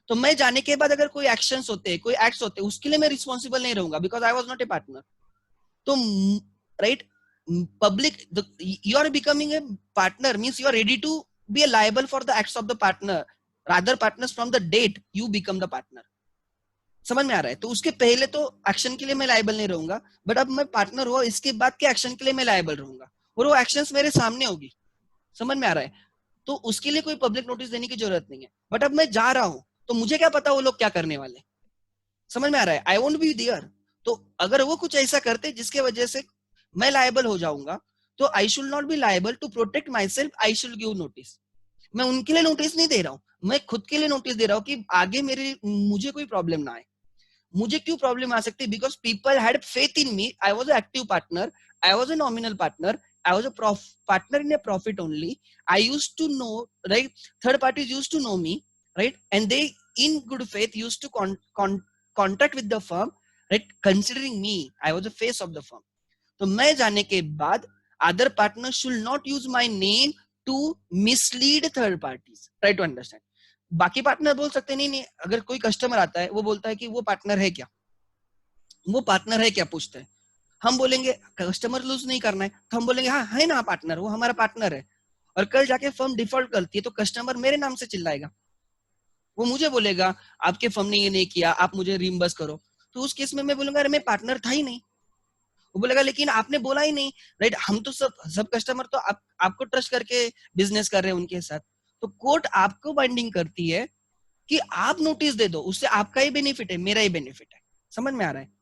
S1: तो मैं जाने के बाद अगर कोई एक्शंस होते हैं, कोई एक्ट्स होते हैं, उसके लिए मैं रिस्पॉन्सिबल नहीं रहूंगा, because I was not a partner. तो right, public, you are becoming a partner means you are ready to be liable for the acts of the partner, rather partners from the date you become the partner। समझ में आ रहा है? तो उसके पहले तो एक्शन के लिए मैं लायबल नहीं रहूंगा, बट अब मैं पार्टनर हुआ, इसके बाद के एक्शन के लिए मैं लायबल रहूंगा, और वो एक्शंस मेरे सामने होगी। समझ में आ रहा है? तो उसके लिए कोई पब्लिक नोटिस देने की जरूरत नहीं है। बट अब मैं जा रहा हूं, तो मुझे क्या पता वो लोग क्या करने वाले। समझ में आ रहा है? I won't be there. तो अगर वो कुछ ऐसा करते जिसके वजह से मैं लायबल हो जाऊंगा, तो I should not be liable. To protect my self I should give notice. मैं उनके लिए नोटिस नहीं दे रहा हूं, मैं खुद के लिए नोटिस दे रहा हूं कि आगे मुझे कोई प्रॉब्लम ना आए। मुझे क्यों प्रॉब्लम आ सकती है? Because people had faith in me. I was active partner, I was a nominal partner, I was a partner in a profit only. I used to know, right? Third parties used to know me, right? And they, in good faith, used to contract with the firm, right? Considering me, I was the face of the firm. तो मैं जाने के बाद other partners should not use my name to mislead third parties. Try to understand. बाकी partner बोल सकते नहीं, अगर कोई कस्टमर आता है, वो बोलता है कि वो पार्टनर है क्या, वो पार्टनर है क्या पूछते हैं। हम बोलेंगे कस्टमर लूज नहीं करना है, तो हम बोलेंगे हाँ है ना पार्टनर, वो हमारा पार्टनर है। और कल जाके फर्म डिफॉल्ट करती है, तो कस्टमर मेरे नाम से चिल्लाएगा, वो मुझे बोलेगा आपके फर्म ने ये नहीं किया, आप मुझे रिम्बर्स करो। तो उस केस में मैं बोलूंगा अरे मैं पार्टनर था ही नहीं। वो बोलेगा लेकिन आपने बोला ही नहीं, राइट? हम तो सब कस्टमर तो आपको ट्रस्ट करके बिजनेस कर रहे हैं उनके साथ। तो कोर्ट आपको बाइंडिंग करती है कि आप नोटिस दे दो, उससे आपका ही बेनिफिट है, मेरा ही बेनिफिट है। समझ में आ रहा है?